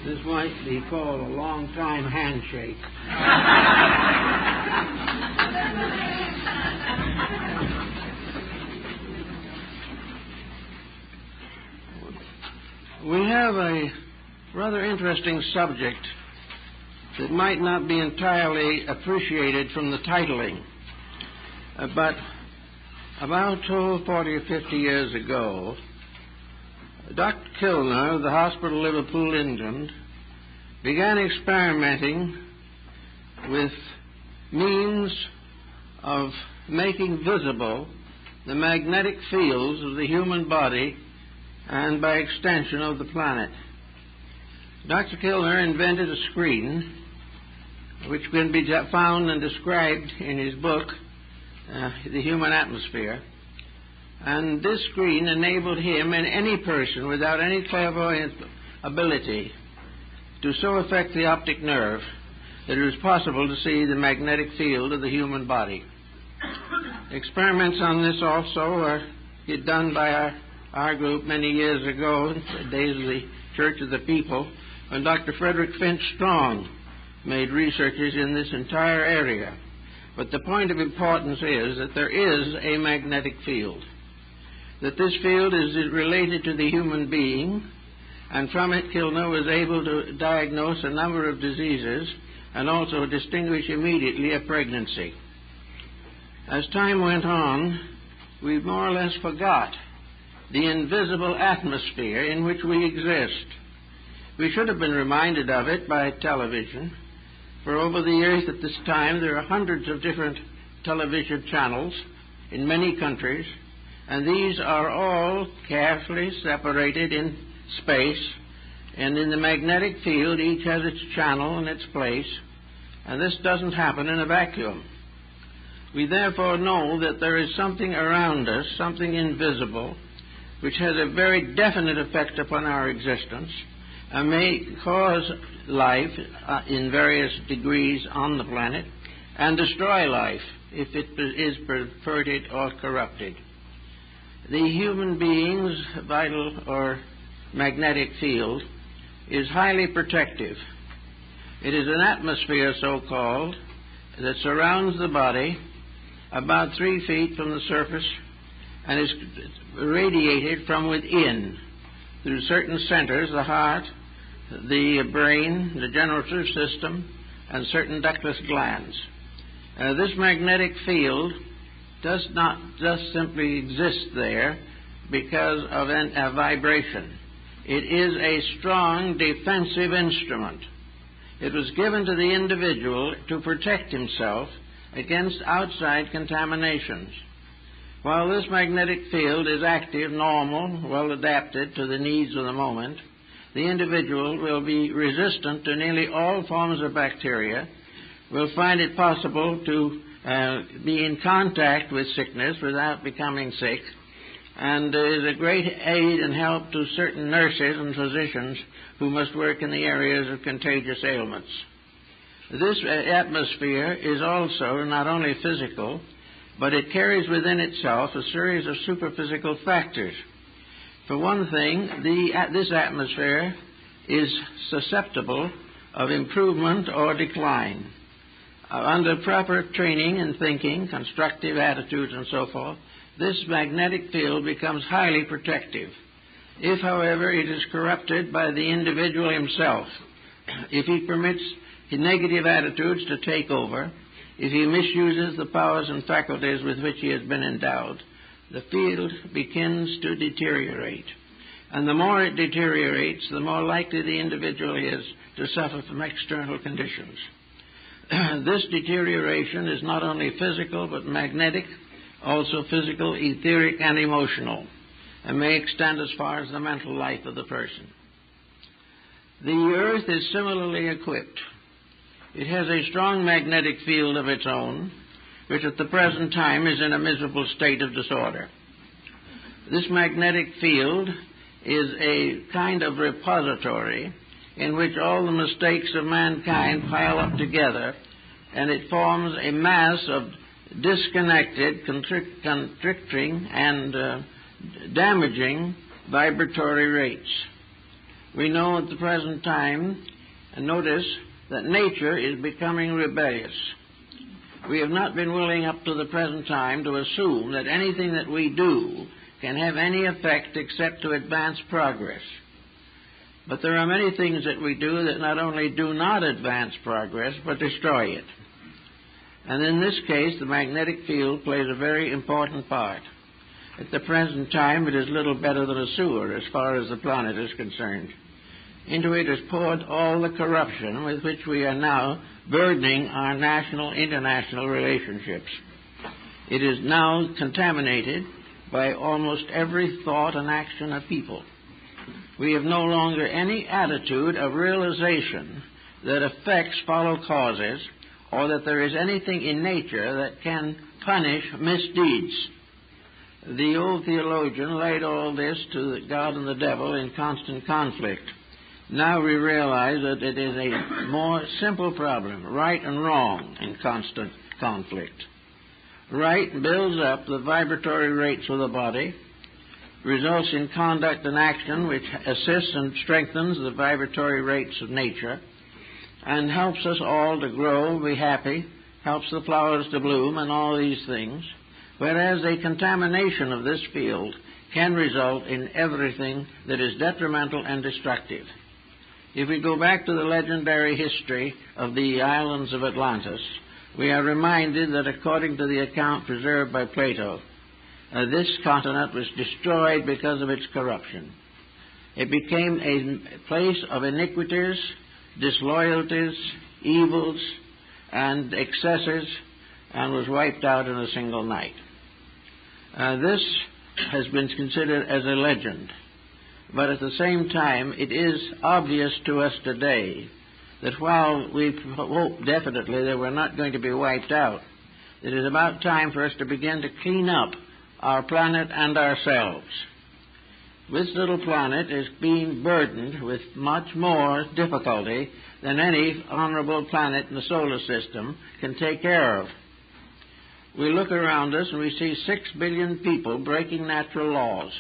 This might be called a long-time handshake. We have a rather interesting subject that might not be entirely appreciated from the titling. But about 40 or 50 years ago, Dr. Kilner of the Hospital, Liverpool, England, began experimenting with means of making visible the magnetic fields of the human body and, by extension, of the planet. Dr. Kilner invented a screen which can be found and described in his book, The Human Atmosphere. And this screen enabled him and any person without any clairvoyant ability to so affect the optic nerve that it was possible to see the magnetic field of the human body. Experiments on this also were done by our group many years ago, in the days of the Church of the People, when Dr. Frederick Finch Strong made researches in this entire area. But the point of importance is that there is a magnetic field, that this field is related to the human being, and from it Kilner was able to diagnose a number of diseases and also distinguish immediately a pregnancy. As time went on, we more or less forgot the invisible atmosphere in which we exist. We should have been reminded of it by television, for over the years at this time there are hundreds of different television channels in many countries, and these are all carefully separated in space, and in the magnetic field each has its channel and its place, and this doesn't happen in a vacuum. We therefore know that there is something around us, something invisible, which has a very definite effect upon our existence and may cause life in various degrees on the planet and destroy life if it is perverted or corrupted. The human being's vital or magnetic field is highly protective. It is an atmosphere, so-called, that surrounds the body about 3 feet from the surface and is radiated from within through certain centers, the heart, the brain, the generative system, and certain ductless glands. This magnetic field does not just simply exist there because of a vibration. It is a strong defensive instrument. It was given to the individual to protect himself against outside contaminations. While this magnetic field is active, normal, well adapted to the needs of the moment, the individual will be resistant to nearly all forms of bacteria, will find it possible to be in contact with sickness without becoming sick, and is a great aid and help to certain nurses and physicians who must work in the areas of contagious ailments. This atmosphere is also not only physical, but it carries within itself a series of superphysical factors. For one thing, this atmosphere is susceptible of improvement or decline. Under proper training and thinking, constructive attitudes and so forth, this magnetic field becomes highly protective. If, however, it is corrupted by the individual himself, if he permits his negative attitudes to take over, if he misuses the powers and faculties with which he has been endowed, the field begins to deteriorate. And the more it deteriorates, the more likely the individual is to suffer from external conditions. This deterioration is not only physical but magnetic, also physical, etheric, and emotional, and may extend as far as the mental life of the person. The Earth is similarly equipped. It has a strong magnetic field of its own, which at the present time is in a miserable state of disorder. This magnetic field is a kind of repository in which all the mistakes of mankind pile up together, and it forms a mass of disconnected, constricting, and damaging vibratory rates. We know at the present time, and notice, that nature is becoming rebellious. We have not been willing up to the present time to assume that anything that we do can have any effect except to advance progress. But there are many things that we do that not only do not advance progress, but destroy it. And in this case, the magnetic field plays a very important part. At the present time, it is little better than a sewer as far as the planet is concerned. Into it is poured all the corruption with which we are now burdening our national, international relationships. It is now contaminated by almost every thought and action of people. We have no longer any attitude of realization that effects follow causes, or that there is anything in nature that can punish misdeeds. The old theologian laid all this to God and the devil in constant conflict. Now we realize that it is a more simple problem, right and wrong in constant conflict. Right builds up the vibratory rates of the body, results in conduct and action which assists and strengthens the vibratory rates of nature, and helps us all to grow, be happy, helps the flowers to bloom, and all these things, whereas a contamination of this field can result in everything that is detrimental and destructive. If we go back to the legendary history of the islands of Atlantis, we are reminded that according to the account preserved by Plato, this continent was destroyed because of its corruption. It became a place of iniquities, disloyalties, evils, and excesses, and was wiped out in a single night. This has been considered as a legend, but at the same time it is obvious to us today that while we hope definitely that we're not going to be wiped out, it is about time for us to begin to clean up our planet and ourselves. This little planet is being burdened with much more difficulty than any honorable planet in the solar system can take care of. We look around us and we see 6 billion people breaking natural laws.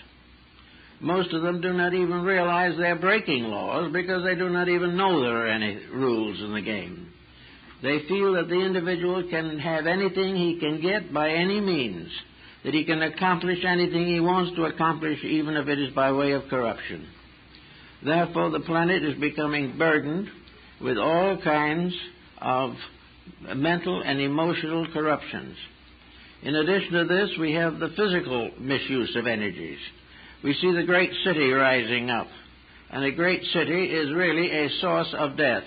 Most of them do not even realize they're breaking laws because they do not even know there are any rules in the game. They feel that the individual can have anything he can get by any means, that he can accomplish anything he wants to accomplish, even if it is by way of corruption. Therefore, the planet is becoming burdened with all kinds of mental and emotional corruptions. In addition to this, we have the physical misuse of energies. We see the great city rising up, and a great city is really a source of death.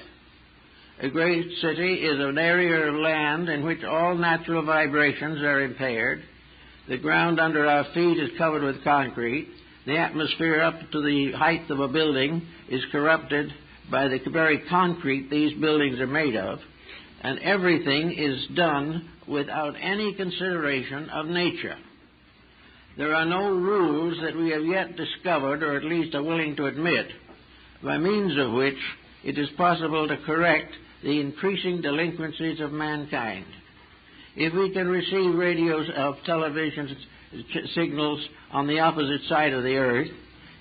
A great city is an area of land in which all natural vibrations are impaired. The ground under our feet is covered with concrete. The atmosphere up to the height of a building is corrupted by the very concrete these buildings are made of, and everything is done without any consideration of nature. There are no rules that we have yet discovered, or at least are willing to admit, by means of which it is possible to correct the increasing delinquencies of mankind. If we can receive radios of television signals on the opposite side of the earth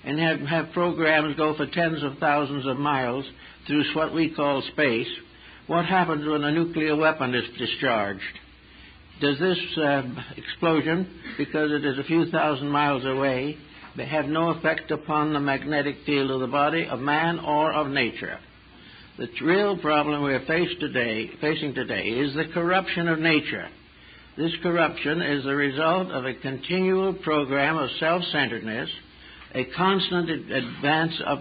and have programs go for tens of thousands of miles through what we call space, what happens when a nuclear weapon is discharged? Does this explosion, because it is a few thousand miles away, have no effect upon the magnetic field of the body of man or of nature? The real problem we are facing today is the corruption of nature. This corruption is the result of a continual program of self-centeredness, a constant advance of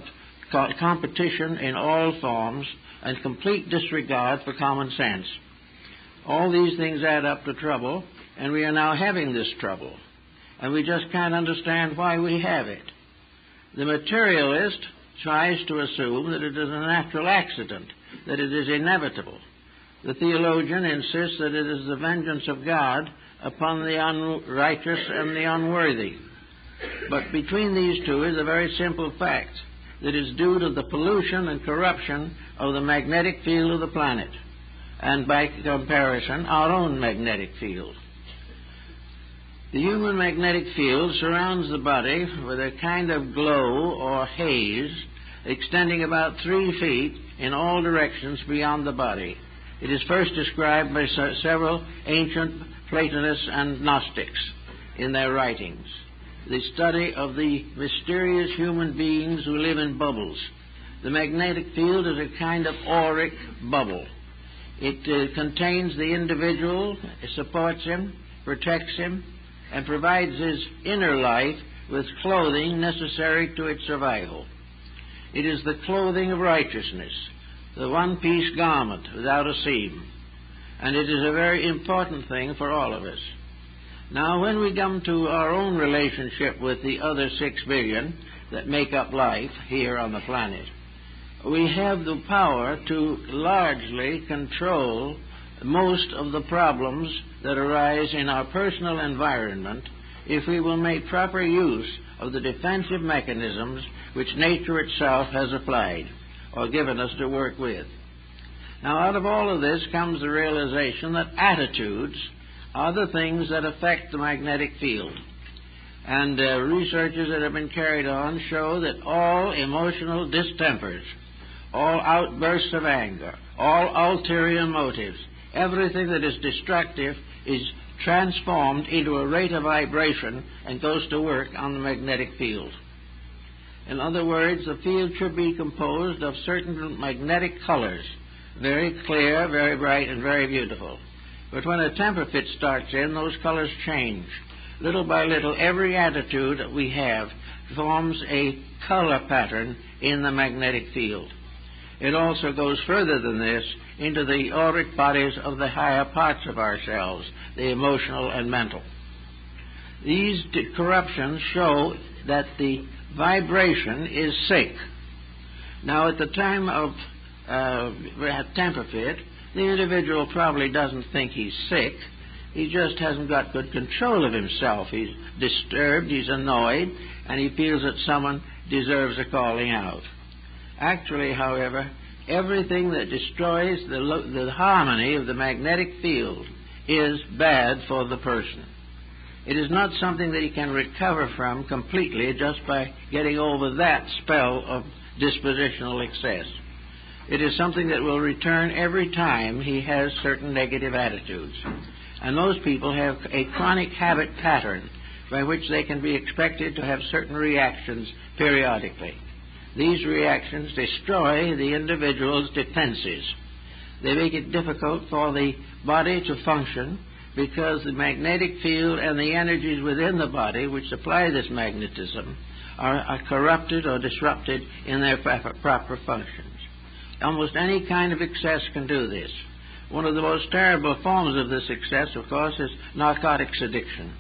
competition in all forms, and complete disregard for common sense. All these things add up to trouble, and we are now having this trouble, and we just can't understand why we have it. The materialist tries to assume that it is a natural accident, that it is inevitable. The theologian insists that it is the vengeance of God upon the unrighteous and the unworthy. But between these two is a very simple fact, that is due to the pollution and corruption of the magnetic field of the planet, and by comparison, our own magnetic field. The human magnetic field surrounds the body with a kind of glow or haze extending about 3 feet in all directions beyond the body. It is first described by several ancient Platonists and Gnostics in their writings. The study of the mysterious human beings who live in bubbles. The magnetic field is a kind of auric bubble. It contains the individual, supports him, protects him, and provides his inner life with clothing necessary to its survival. It is the clothing of righteousness, the one-piece garment without a seam, and it is a very important thing for all of us. Now, when we come to our own relationship with the other 6 billion that make up life here on the planet, we have the power to largely control most of the problems that arise in our personal environment if we will make proper use of the defensive mechanisms which nature itself has applied or given us to work with. Now, out of all of this comes the realization that attitudes are the things that affect the magnetic field. And researches that have been carried on show that all emotional distempers, all outbursts of anger, all ulterior motives, everything that is destructive is transformed into a rate of vibration and goes to work on the magnetic field. In other words, the field should be composed of certain magnetic colors, very clear, very bright, and very beautiful. But when a temper fit starts in, those colors change. Little by little, every attitude that we have forms a color pattern in the magnetic field. It also goes further than this into the auric bodies of the higher parts of ourselves, the emotional and mental. These corruptions show that the vibration is sick. Now, at the time of temper fit, the individual probably doesn't think he's sick. He just hasn't got good control of himself. He's disturbed, he's annoyed, and he feels that someone deserves a calling out. Actually, however, everything that destroys the harmony of the magnetic field is bad for the person. It is not something that he can recover from completely just by getting over that spell of dispositional excess. It is something that will return every time he has certain negative attitudes. And those people have a chronic habit pattern by which they can be expected to have certain reactions periodically. These reactions destroy the individual's defenses. They make it difficult for the body to function because the magnetic field and the energies within the body which supply this magnetism are corrupted or disrupted in their proper functions. Almost any kind of excess can do this. One of the most terrible forms of this excess, of course, is narcotics addiction,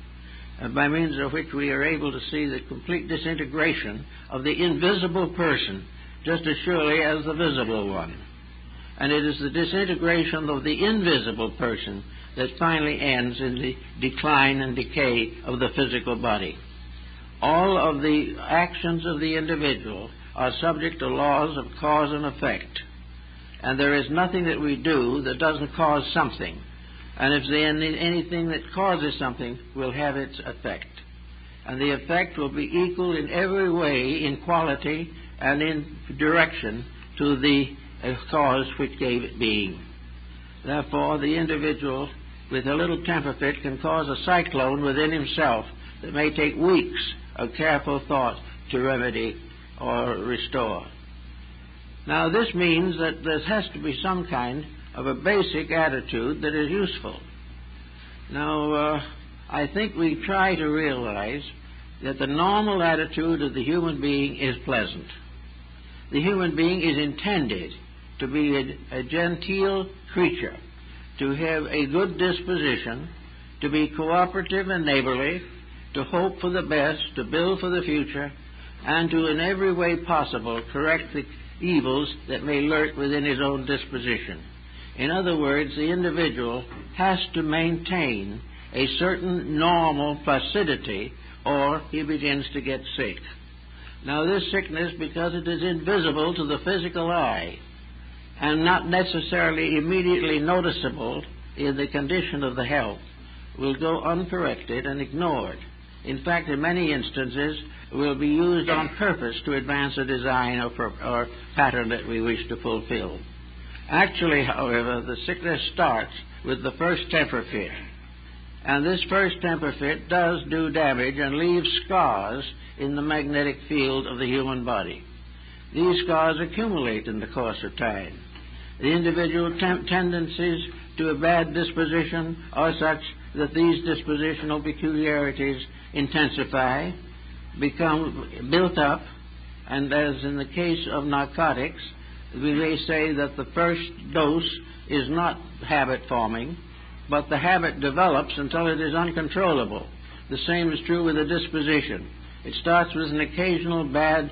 by means of which we are able to see the complete disintegration of the invisible person just as surely as the visible one. And it is the disintegration of the invisible person that finally ends in the decline and decay of the physical body. All of the actions of the individual are subject to laws of cause and effect. And there is nothing that we do that doesn't cause something. And if anything that causes something will have its effect. And the effect will be equal in every way, in quality and in direction, to the cause which gave it being. Therefore, the individual with a little temper fit can cause a cyclone within himself that may take weeks of careful thought to remedy or restore. Now, this means that there has to be some kind of a basic attitude that is useful. Now, I think we try to realize that the normal attitude of the human being is pleasant. The human being is intended to be a genteel creature, to have a good disposition, to be cooperative and neighborly, to hope for the best, to build for the future, and to in every way possible correct the evils that may lurk within his own disposition. In other words, the individual has to maintain a certain normal placidity or he begins to get sick. Now, this sickness, because it is invisible to the physical eye and not necessarily immediately noticeable in the condition of the health, will go uncorrected and ignored. In fact, in many instances, will be used on purpose to advance a design or pattern that we wish to fulfill. Actually, however, the sickness starts with the first temper fit. And this first temper fit does do damage and leaves scars in the magnetic field of the human body. These scars accumulate in the course of time. The individual tendencies to a bad disposition are such that these dispositional peculiarities intensify, become built up, and as in the case of narcotics, we may say that the first dose is not habit-forming, but the habit develops until it is uncontrollable. The same is true with a disposition. It starts with an occasional bad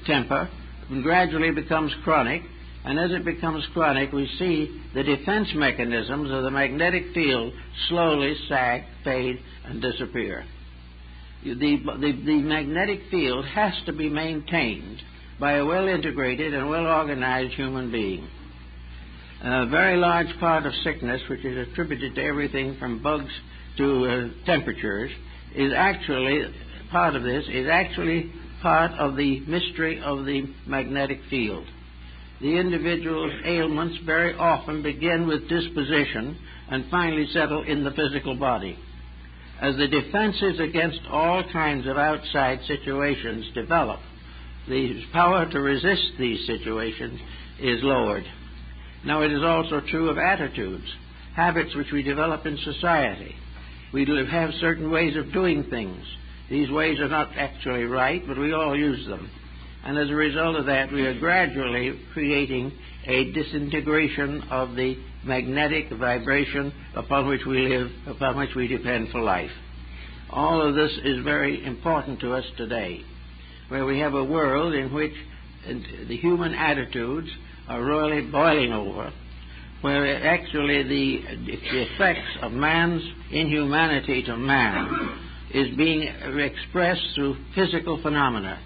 temper and gradually becomes chronic, and as it becomes chronic, we see the defense mechanisms of the magnetic field slowly sag, fade, and disappear. The magnetic field has to be maintained by a well-integrated and well-organized human being. A very large part of sickness, which is attributed to everything from bugs to temperatures, is actually part of this, is actually part of the mystery of the magnetic field. The individual's ailments very often begin with disposition and finally settle in the physical body. As the defenses against all kinds of outside situations develop, the power to resist these situations is lowered. Now, it is also true of attitudes, habits which we develop in society. We have certain ways of doing things. These ways are not actually right, but we all use them. And as a result of that, we are gradually creating a disintegration of the magnetic vibration upon which we live, upon which we depend for life. All of this is very important to us today, where we have a world in which the human attitudes are really boiling over, where actually the effects of man's inhumanity to man is being expressed through physical phenomena.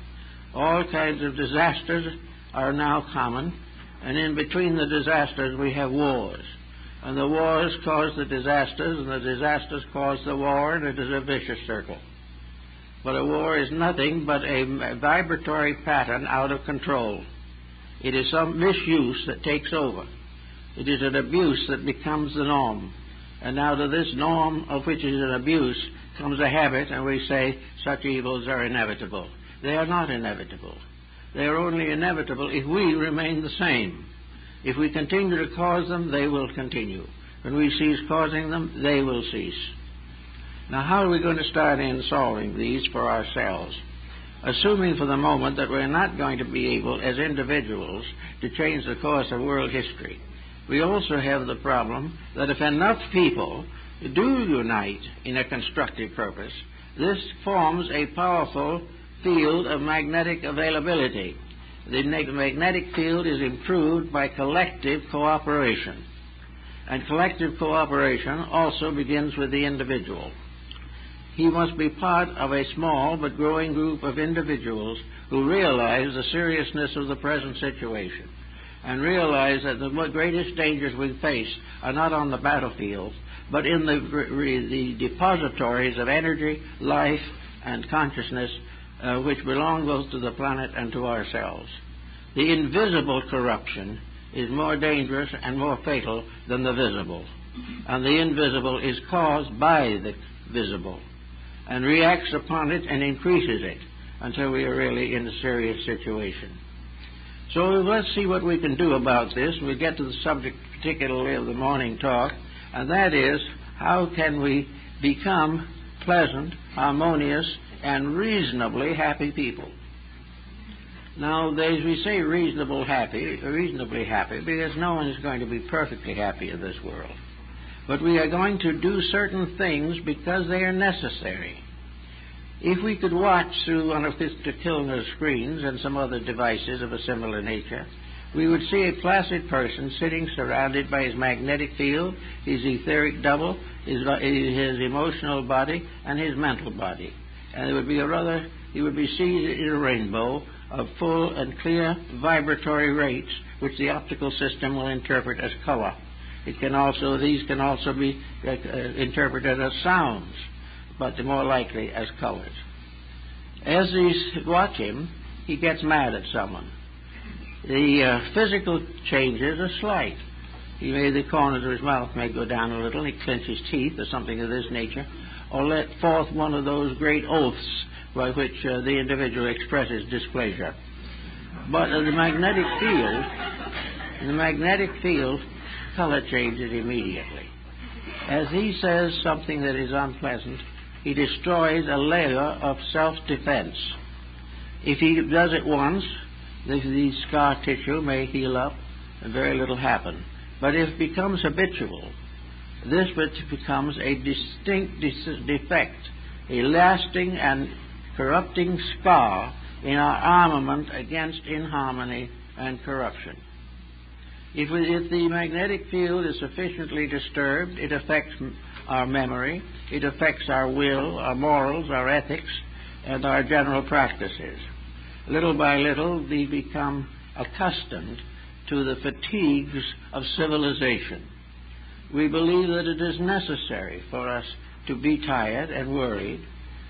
All kinds of disasters are now common, and in between the disasters we have wars. And the wars cause the disasters, and the disasters cause the war, and it is a vicious circle. But a war is nothing but a vibratory pattern out of control. It is some misuse that takes over. It is an abuse that becomes the norm. And out of this norm, of which is an abuse, comes a habit, and we say such evils are inevitable. They are not inevitable. They are only inevitable if we remain the same. If we continue to cause them, they will continue. When we cease causing them, they will cease. Now, how are we going to start in solving these for ourselves? Assuming for the moment that we're not going to be able, as individuals, to change the course of world history. We also have the problem that if enough people do unite in a constructive purpose, this forms a powerful field of magnetic availability. The magnetic field is improved by collective cooperation. And collective cooperation also begins with the individual. He must be part of a small but growing group of individuals who realize the seriousness of the present situation and realize that the greatest dangers we face are not on the battlefield, but in the depositories of energy, life, and consciousness which belong both to the planet and to ourselves. The invisible corruption is more dangerous and more fatal than the visible. And the invisible is caused by the visible and reacts upon it and increases it until we are really in a serious situation. So let's see what we can do about this. We'll get to the subject particularly of the morning talk, and that is, how can we become pleasant, harmonious, and reasonably happy people? Now, as we say reasonably happy, because no one is going to be perfectly happy in this world. But we are going to do certain things because they are necessary. If we could watch through one of Mr. Kilner's screens and some other devices of a similar nature, we would see a placid person sitting surrounded by his magnetic field, his etheric double, his emotional body, and his mental body. And it would be he would be seated in a rainbow of full and clear vibratory rates, which the optical system will interpret as color. These can also be interpreted as sounds. but more likely as colors. As you watch him, he gets mad at someone. The physical changes are slight. The corners of his mouth may go down a little, he clenches his teeth or something of this nature, or let forth one of those great oaths by which the individual expresses displeasure. But in the magnetic field, color changes immediately. As he says something that is unpleasant, he destroys a layer of self-defense. If he does it once, the scar tissue may heal up and very little happen. But if it becomes habitual, this becomes a distinct defect, a lasting and corrupting scar in our armament against inharmony and corruption. If the magnetic field is sufficiently disturbed, it affects our memory, it affects our will, our morals, our ethics, and our general practices. Little by little, we become accustomed to the fatigues of civilization. We believe that it is necessary for us to be tired and worried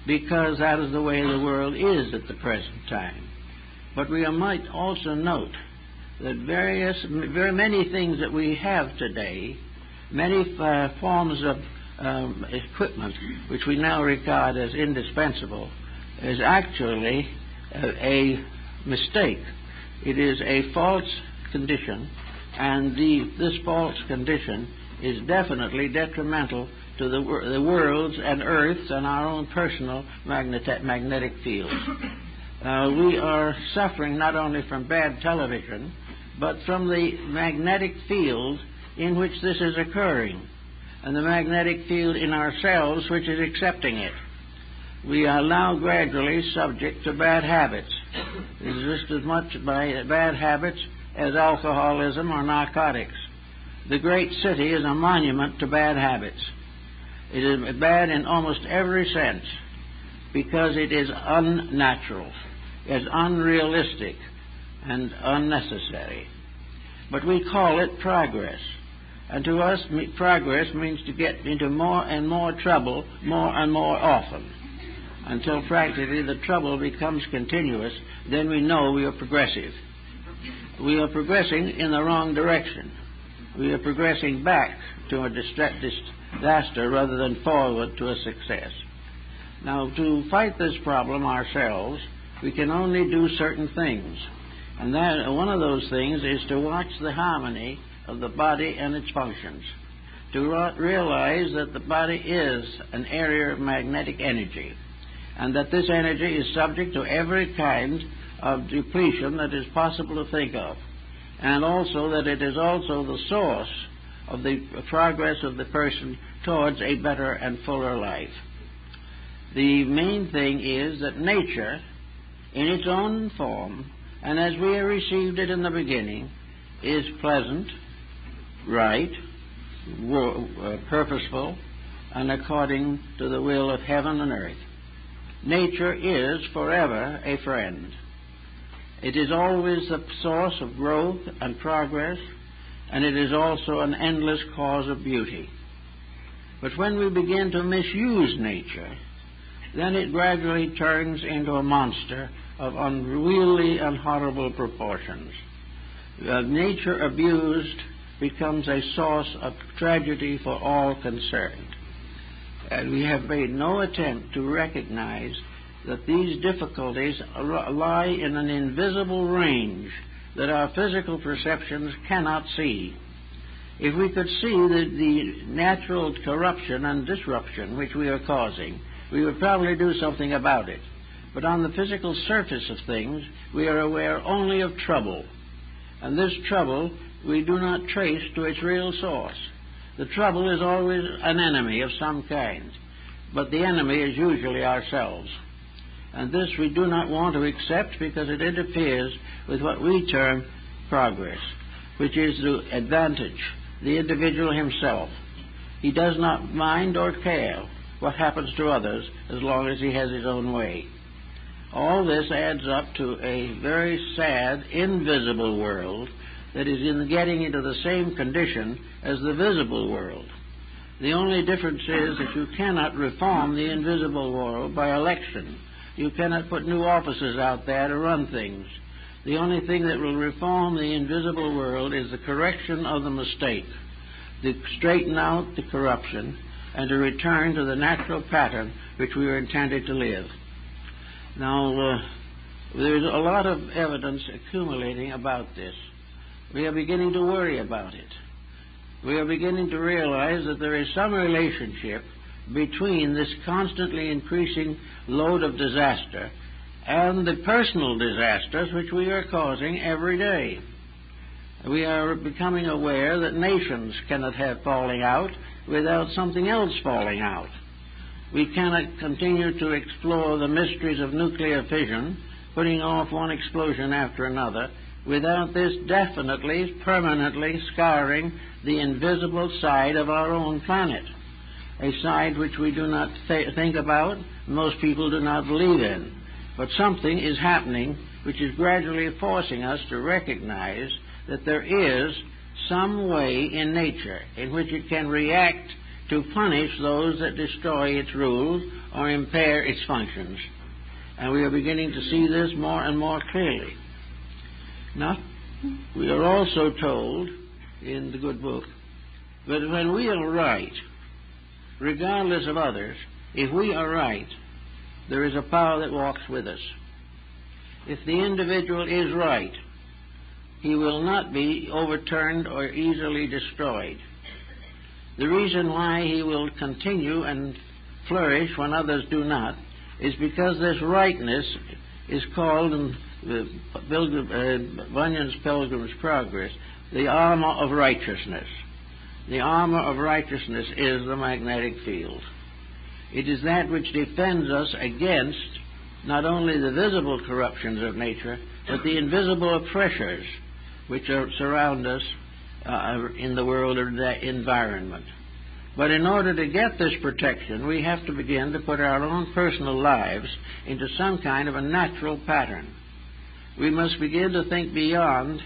because that is the way the world is at the present time. But we might also note that very many things that we have today, many forms of equipment which we now regard as indispensable, is actually a mistake. It is a false condition, and this false condition is definitely detrimental to the world's and Earth's and our own personal magnetic fields. We are suffering not only from bad television, but from the magnetic field in which this is occurring, and the magnetic field in ourselves which is accepting it. We are now gradually subject to bad habits. It is just as much by bad habits as alcoholism or narcotics. The great city is a monument to bad habits. It is bad in almost every sense because it is unnatural, it is unrealistic, and unnecessary. But we call it progress. And to us, progress means to get into more and more trouble more and more often, until practically the trouble becomes continuous. Then we know we are progressive. We are progressing in the wrong direction. We are progressing back to a disaster rather than forward to a success. Now, to fight this problem ourselves, we can only do certain things. And that one of those things is to watch the harmony of the body and its functions, to realize that the body is an area of magnetic energy, and that this energy is subject to every kind of depletion that is possible to think of, and also that it is also the source of the progress of the person towards a better and fuller life. The main thing is that nature, in its own form, and as we have received it in the beginning, is pleasant, right, purposeful, and according to the will of heaven and earth. Nature is forever a friend. It is always the source of growth and progress, and it is also an endless cause of beauty. But when we begin to misuse nature, then it gradually turns into a monster of unwieldy and horrible proportions. Nature abused becomes a source of tragedy for all concerned. And we have made no attempt to recognize that these difficulties lie in an invisible range that our physical perceptions cannot see. If we could see the natural corruption and disruption which we are causing, we would probably do something about it. But on the physical surface of things, we are aware only of trouble. And this trouble we do not trace to its real source. The trouble is always an enemy of some kind, but the enemy is usually ourselves. And this we do not want to accept because it interferes with what we term progress, which is to advantage the individual himself. He does not mind or care what happens to others as long as he has his own way. All this adds up to a very sad, invisible world that is getting into the same condition as the visible world. The only difference is that you cannot reform the invisible world by election. You cannot put new officers out there to run things. The only thing that will reform the invisible world is the correction of the mistake, to straighten out the corruption, and to return to the natural pattern which we were intended to live. Now, there's a lot of evidence accumulating about this. We are beginning to worry about it. We are beginning to realize that there is some relationship between this constantly increasing load of disaster and the personal disasters which we are causing every day. We are becoming aware that nations cannot have falling out without something else falling out. We cannot continue to explore the mysteries of nuclear fission, putting off one explosion after another, without this definitely, permanently scarring the invisible side of our own planet, a side which we do not think about, most people do not believe in. But something is happening which is gradually forcing us to recognize that there is some way in nature in which it can react to punish those that destroy its rules or impair its functions. And we are beginning to see this more and more clearly. Now, we are also told in the good book that when we are right, regardless of others, if we are right, there is a power that walks with us. If the individual is right, he will not be overturned or easily destroyed. The reason why he will continue and flourish when others do not is because this rightness is called in Bunyan's Pilgrim's Progress the armor of righteousness. The armor of righteousness is the magnetic field. It is that which defends us against not only the visible corruptions of nature, but the invisible pressures which surround us in the world or the environment. But in order to get this protection, we have to begin to put our own personal lives into some kind of a natural pattern. We must begin to think beyond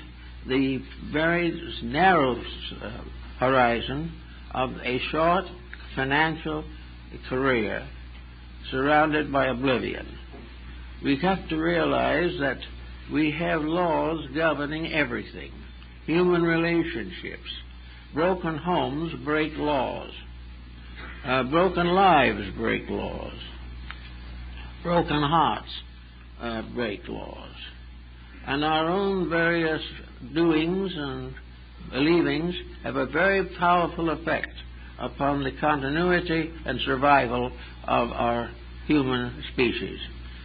the very narrow horizon of a short financial career surrounded by oblivion. We have to realize that we have laws governing everything. Human relationships. Broken homes break laws. Broken lives break laws. Broken hearts break laws. And our own various doings and believings have a very powerful effect upon the continuity and survival of our human species,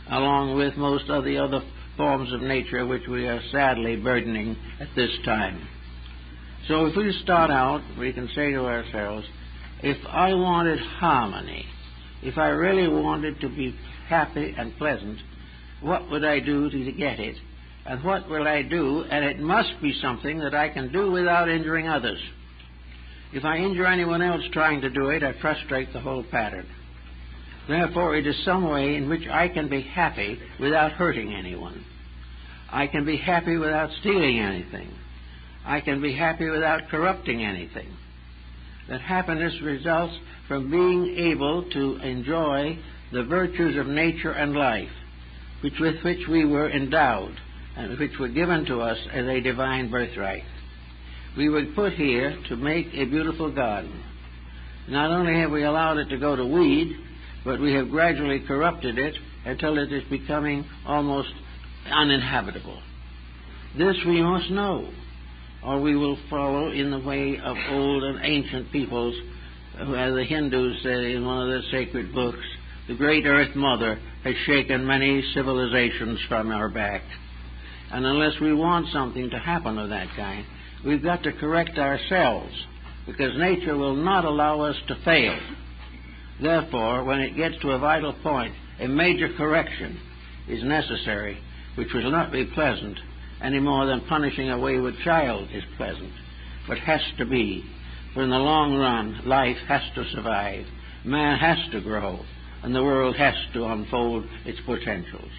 along with most of the other forms of nature which we are sadly burdening at this time. So if we start out, we can say to ourselves, if I wanted harmony, if I really wanted to be happy and pleasant, what would I do to get it? And what will I do? And it must be something that I can do without injuring others. If I injure anyone else trying to do it, I frustrate the whole pattern. Therefore, it is some way in which I can be happy without hurting anyone. I can be happy without stealing anything. I can be happy without corrupting anything. That happiness results from being able to enjoy the virtues of nature and life, with which we were endowed and which were given to us as a divine birthright. We were put here to make a beautiful garden. Not only have we allowed it to go to weed, but we have gradually corrupted it until it is becoming almost uninhabitable. This we must know, or we will follow in the way of old and ancient peoples, as the Hindus say in one of their sacred books, the great Earth Mother has shaken many civilizations from our back. And unless we want something to happen of that kind, we've got to correct ourselves, because nature will not allow us to fail. Therefore, when it gets to a vital point, a major correction is necessary, which will not be pleasant any more than punishing a wayward child is pleasant, but has to be. For in the long run, life has to survive, man has to grow, and the world has to unfold its potentials.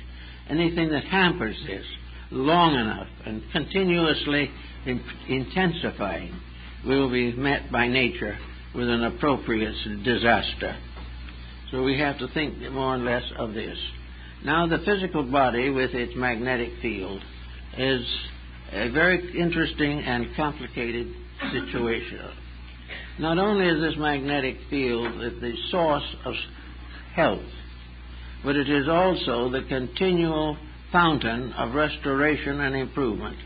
Anything that hampers this long enough and continuously intensifying will be met by nature with an appropriate disaster. So we have to think more or less of this. Now, the physical body with its magnetic field is a very interesting and complicated situation. Not only is this magnetic field the source of health, but it is also the continual fountain of restoration and improvement.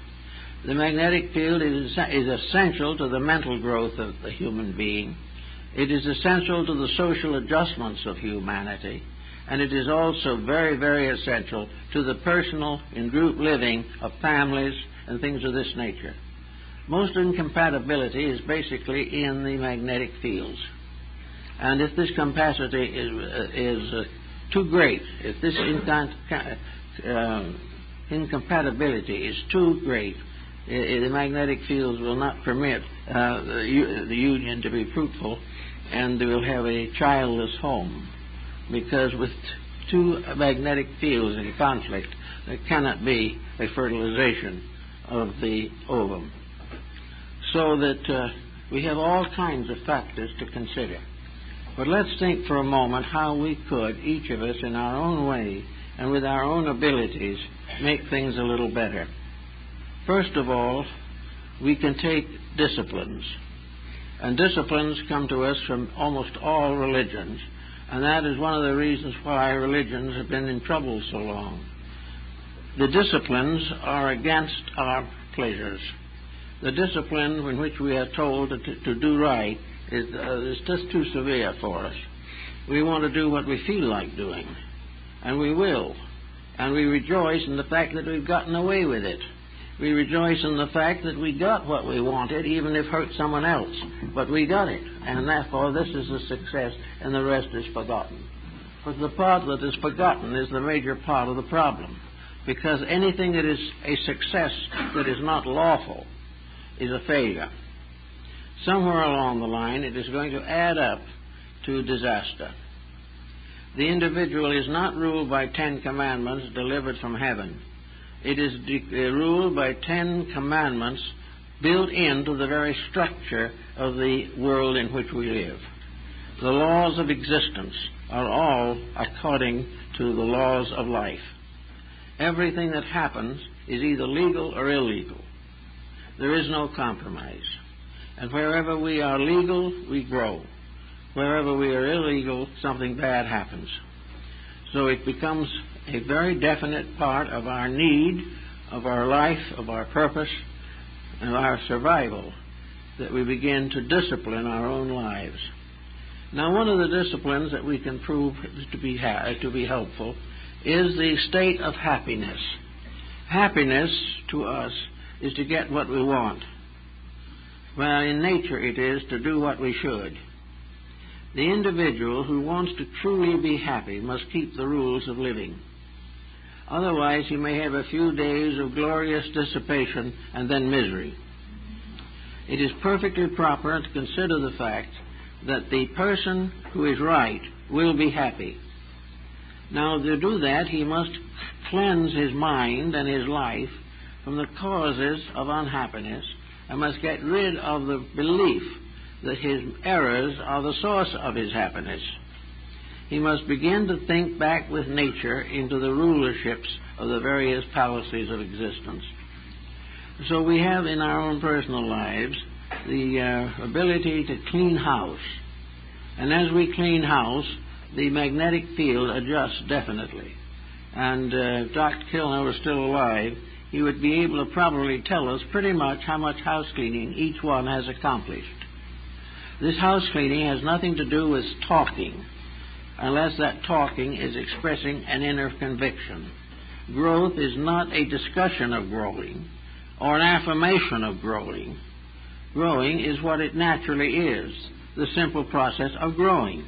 The magnetic field is essential to the mental growth of the human being. It is essential to the social adjustments of humanity, and it is also very, very essential to the personal and group living of families and things of this nature. Most incompatibility is basically in the magnetic fields. And if this capacity is too great, if this incompatibility is too great, the magnetic fields will not permit the union to be fruitful, and they will have a childless home. Because with two magnetic fields in conflict, there cannot be a fertilization of the ovum. So that we have all kinds of factors to consider. But let's think for a moment how we could, each of us in our own way and with our own abilities, make things a little better. First of all, we can take disciplines. And disciplines come to us from almost all religions. And that is one of the reasons why religions have been in trouble so long. The disciplines are against our pleasures. The discipline in which we are told to do right is just too severe for us. We want to do what we feel like doing, and we will. And we rejoice in the fact that we've gotten away with it. We rejoice in the fact that we got what we wanted, even if it hurt someone else. But we got it, and therefore this is a success, and the rest is forgotten. But the part that is forgotten is the major part of the problem, because anything that is a success that is not lawful is a failure. Somewhere along the line, it is going to add up to disaster. The individual is not ruled by 10 commandments delivered from heaven. It is ruled by 10 commandments built into the very structure of the world in which we live. The laws of existence are all according to the laws of life. Everything that happens is either legal or illegal. There is no compromise. And wherever we are legal, we grow. Wherever we are illegal, something bad happens. So it becomes a very definite part of our need, of our life, of our purpose, and our survival, that we begin to discipline our own lives. Now, one of the disciplines that we can prove to be helpful is the state of happiness. Happiness, to us, is to get what we want. Well, in nature it is to do what we should. The individual who wants to truly be happy must keep the rules of living. Otherwise, he may have a few days of glorious dissipation and then misery. It is perfectly proper to consider the fact that the person who is right will be happy. Now, to do that, he must cleanse his mind and his life from the causes of unhappiness, and must get rid of the belief that his errors are the source of his happiness. He must begin to think back with nature into the rulerships of the various palaces of existence. So we have in our own personal lives the ability to clean house. And as we clean house, the magnetic field adjusts definitely. And if Dr. Kilner was still alive, he would be able to probably tell us pretty much how much house cleaning each one has accomplished. This house cleaning has nothing to do with talking, unless that talking is expressing an inner conviction. Growth is not a discussion of growing or an affirmation of growing. Growing is what it naturally is, the simple process of growing.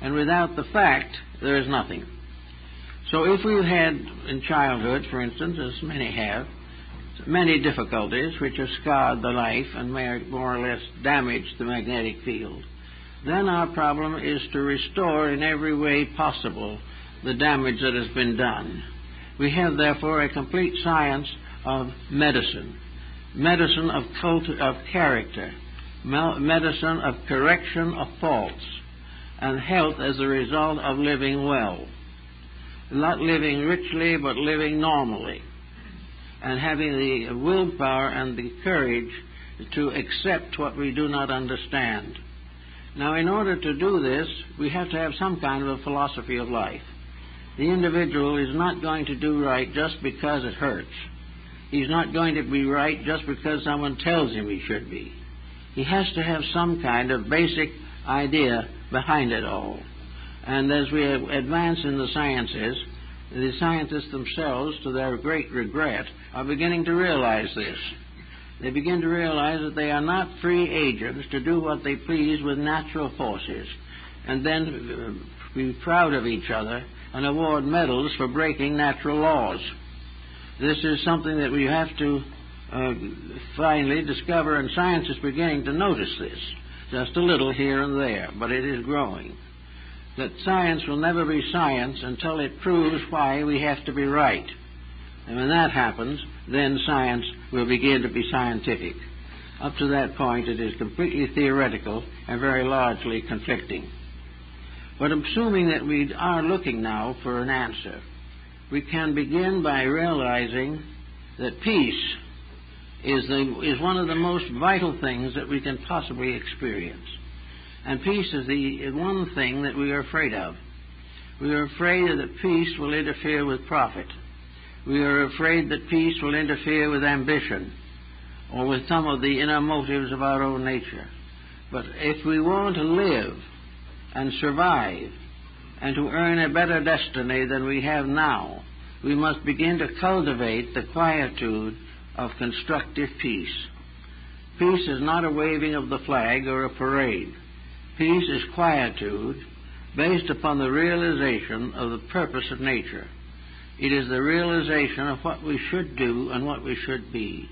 And without the fact, there is nothing. So if we've had in childhood, for instance, as many have, many difficulties which have scarred the life and may more or less damaged the magnetic field, then our problem is to restore in every way possible the damage that has been done. We have, therefore, a complete science of medicine of character, medicine of correction of faults, and health as a result of living well. Not living richly, but living normally, and having the willpower and the courage to accept what we do not understand. Now, in order to do this, we have to have some kind of a philosophy of life. The individual is not going to do right just because it hurts. He's not going to be right just because someone tells him he should be. He has to have some kind of basic idea behind it all. And as we advance in the sciences, the scientists themselves, to their great regret, are beginning to realize this. They begin to realize that they are not free agents to do what they please with natural forces and then be proud of each other and award medals for breaking natural laws. This is something that we have to finally discover, and science is beginning to notice this, just a little here and there, but it is growing. That science will never be science until it proves why we have to be right. And when that happens, then science will begin to be scientific. Up to that point, it is completely theoretical and very largely conflicting. But assuming that we are looking now for an answer, we can begin by realizing that peace is one of the most vital things that we can possibly experience. And peace is the one thing that we are afraid of. We are afraid that peace will interfere with profit. We are afraid that peace will interfere with ambition or with some of the inner motives of our own nature. But if we want to live and survive and to earn a better destiny than we have now, we must begin to cultivate the quietude of constructive peace. Peace is not a waving of the flag or a parade. Peace is quietude based upon the realization of the purpose of nature. It is the realization of what we should do and what we should be.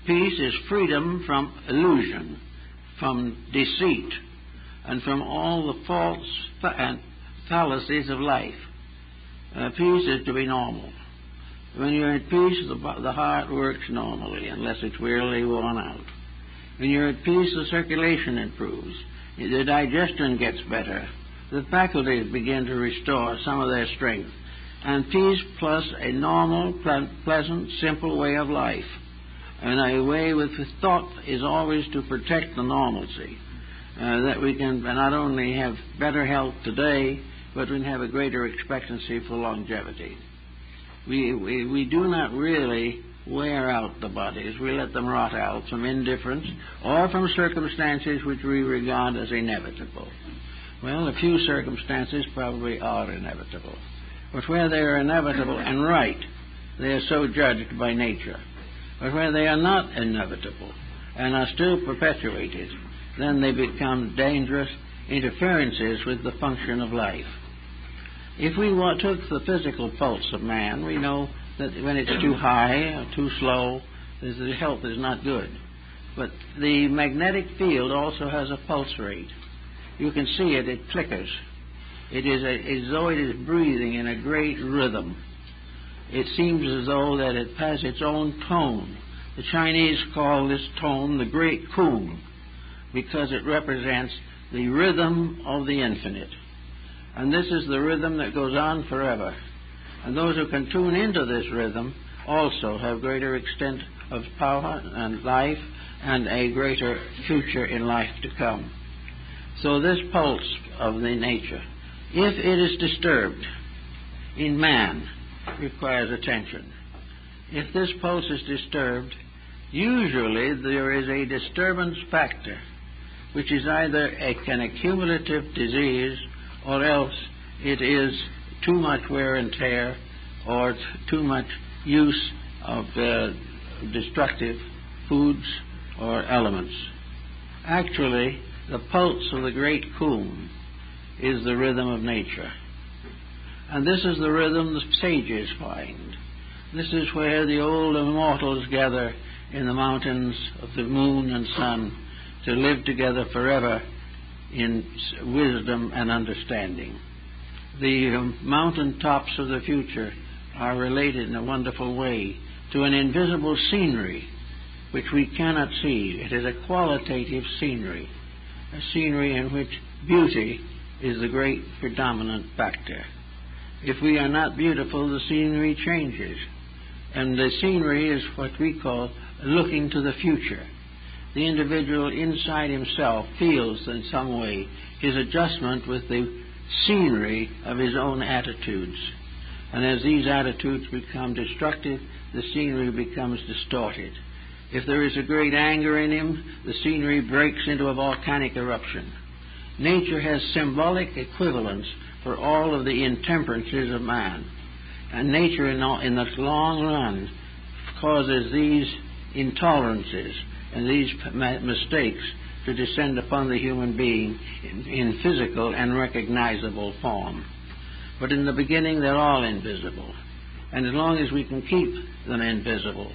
Peace is freedom from illusion, from deceit, and from all the faults and fallacies of life. Peace is to be normal. When you're at peace, the heart works normally, unless it's wearily worn out. When you're at peace, the circulation improves. The digestion gets better. The faculties begin to restore some of their strength. And peace plus a normal, pleasant, simple way of life. And a way with thought is always to protect the normalcy. That we can not only have better health today, but we can have a greater expectancy for longevity. We do not really wear out the bodies. We let them rot out from indifference or from circumstances which we regard as inevitable. Well, a few circumstances probably are inevitable. But where they are inevitable and right, they are so judged by nature. But where they are not inevitable and are still perpetuated, then they become dangerous interferences with the function of life. If we took the physical pulse of man, we know that when it's too high or too slow, the health is not good. But the magnetic field also has a pulse rate. You can see it, it flickers. It is as though it is breathing in a great rhythm. It seems as though that it has its own tone. The Chinese call this tone the Great Kung, because it represents the rhythm of the infinite. And this is the rhythm that goes on forever. And those who can tune into this rhythm also have greater extent of power and life and a greater future in life to come. So this pulse of the nature, if it is disturbed in man, requires attention. If this pulse is disturbed, usually there is a disturbance factor, which is either an accumulative disease or else it is too much wear and tear or too much use of destructive foods or elements. Actually, the pulse of the great Kung is the rhythm of nature. And this is the rhythm the sages find. This is where the old immortals gather in the mountains of the moon and sun to live together forever in wisdom and understanding. The mountain tops of the future are related in a wonderful way to an invisible scenery which we cannot see. It is a qualitative scenery, a scenery in which beauty is the great predominant factor. If we are not beautiful, the scenery changes. And the scenery is what we call looking to the future. The individual inside himself feels in some way his adjustment with the scenery of his own attitudes. And as these attitudes become destructive, the scenery becomes distorted. If there is a great anger in him, the scenery breaks into a volcanic eruption. Nature has symbolic equivalents for all of the intemperances of man. And nature in the long run causes these intolerances and these mistakes to descend upon the human being in physical and recognizable form. But in the beginning, they're all invisible. And as long as we can keep them invisible,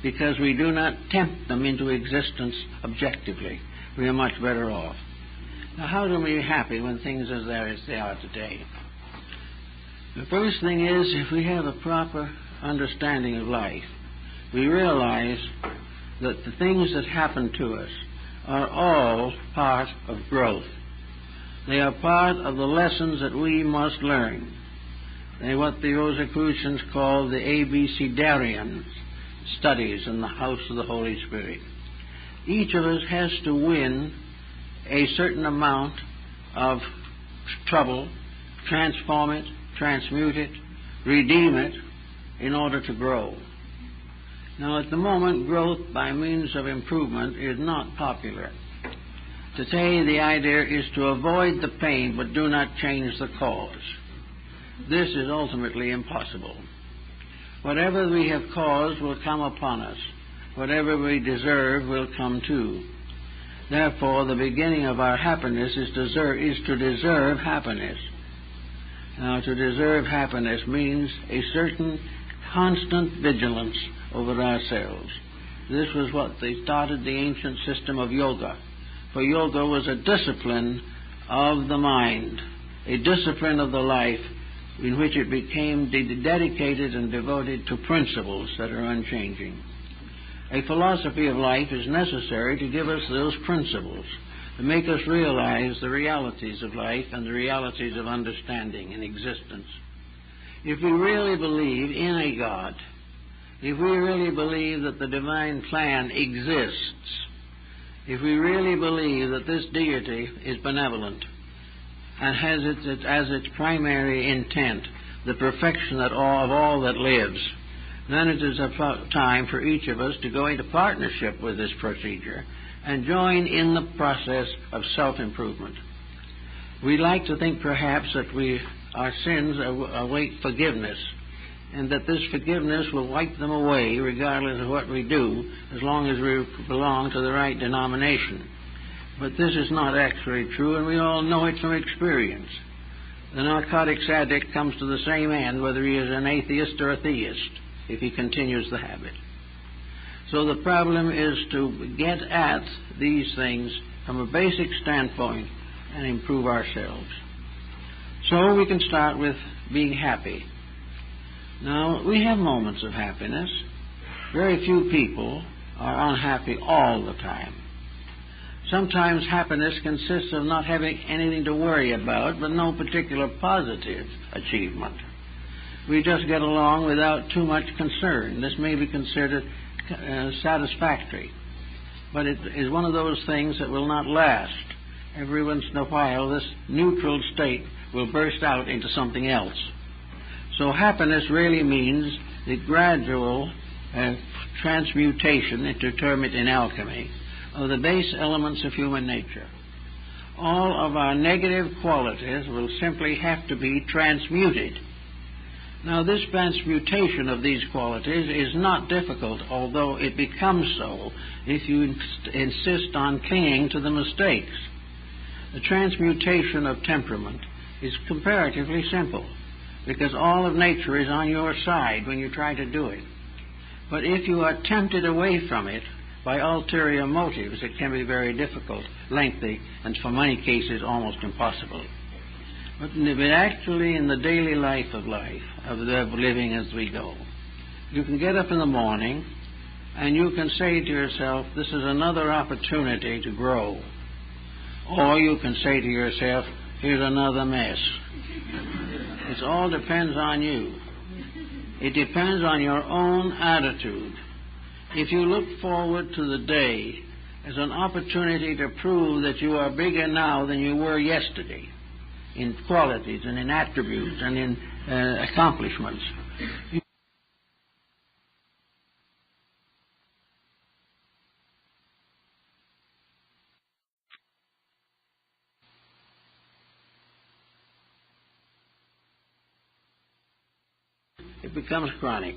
because we do not tempt them into existence objectively, we are much better off. Now, how do we be happy when things are there as they are today? The first thing is, if we have a proper understanding of life, we realize that the things that happen to us are all part of growth. They are part of the lessons that we must learn. They are what the Rosicrucians call the Abecedarian studies in the house of the Holy Spirit. Each of us has to win a certain amount of trouble, transform it, transmute it, redeem it, in order to grow. Now, at the moment, growth by means of improvement is not popular. Today, the idea is to avoid the pain but do not change the cause. This is ultimately impossible. Whatever we have caused will come upon us. Whatever we deserve will come too. Therefore, the beginning of our happiness is to deserve happiness. Now, to deserve happiness means a certain constant vigilance over ourselves. This was what they started the ancient system of yoga. For yoga was a discipline of the mind, a discipline of the life in which it became dedicated and devoted to principles that are unchanging. A philosophy of life is necessary to give us those principles, to make us realize the realities of life and the realities of understanding and existence. If we really believe in a God, if we really believe that the divine plan exists, if we really believe that this deity is benevolent and has as its primary intent the perfection of all that lives, then it is a time for each of us to go into partnership with this procedure and join in the process of self-improvement. We like to think perhaps that our sins await forgiveness, and that this forgiveness will wipe them away regardless of what we do, as long as we belong to the right denomination. But this is not actually true, and we all know it from experience. The narcotics addict comes to the same end whether he is an atheist or a theist, if he continues the habit. So the problem is to get at these things from a basic standpoint and improve ourselves. So we can start with being happy. Now, we have moments of happiness. Very few people are unhappy all the time. Sometimes happiness consists of not having anything to worry about, but no particular positive achievement. We just get along without too much concern. This may be considered satisfactory, but it is one of those things that will not last. Every once in a while, this neutral state will burst out into something else. So happiness really means the gradual transmutation, to term it in alchemy, of the base elements of human nature. All of our negative qualities will simply have to be transmuted. Now, this transmutation of these qualities is not difficult, although it becomes so if you insist on clinging to the mistakes. The transmutation of temperament is comparatively simple, because all of nature is on your side when you try to do it. But if you are tempted away from it by ulterior motives, it can be very difficult, lengthy, and for many cases almost impossible. But actually in the daily life of living as we go, you can get up in the morning And you can say to yourself, this is another opportunity to grow. Or you can say to yourself, here's another mess. It all depends on you. It depends on your own attitude. If you look forward to the day as an opportunity to prove that you are bigger now than you were yesterday, in qualities and in attributes and in accomplishments, it becomes chronic.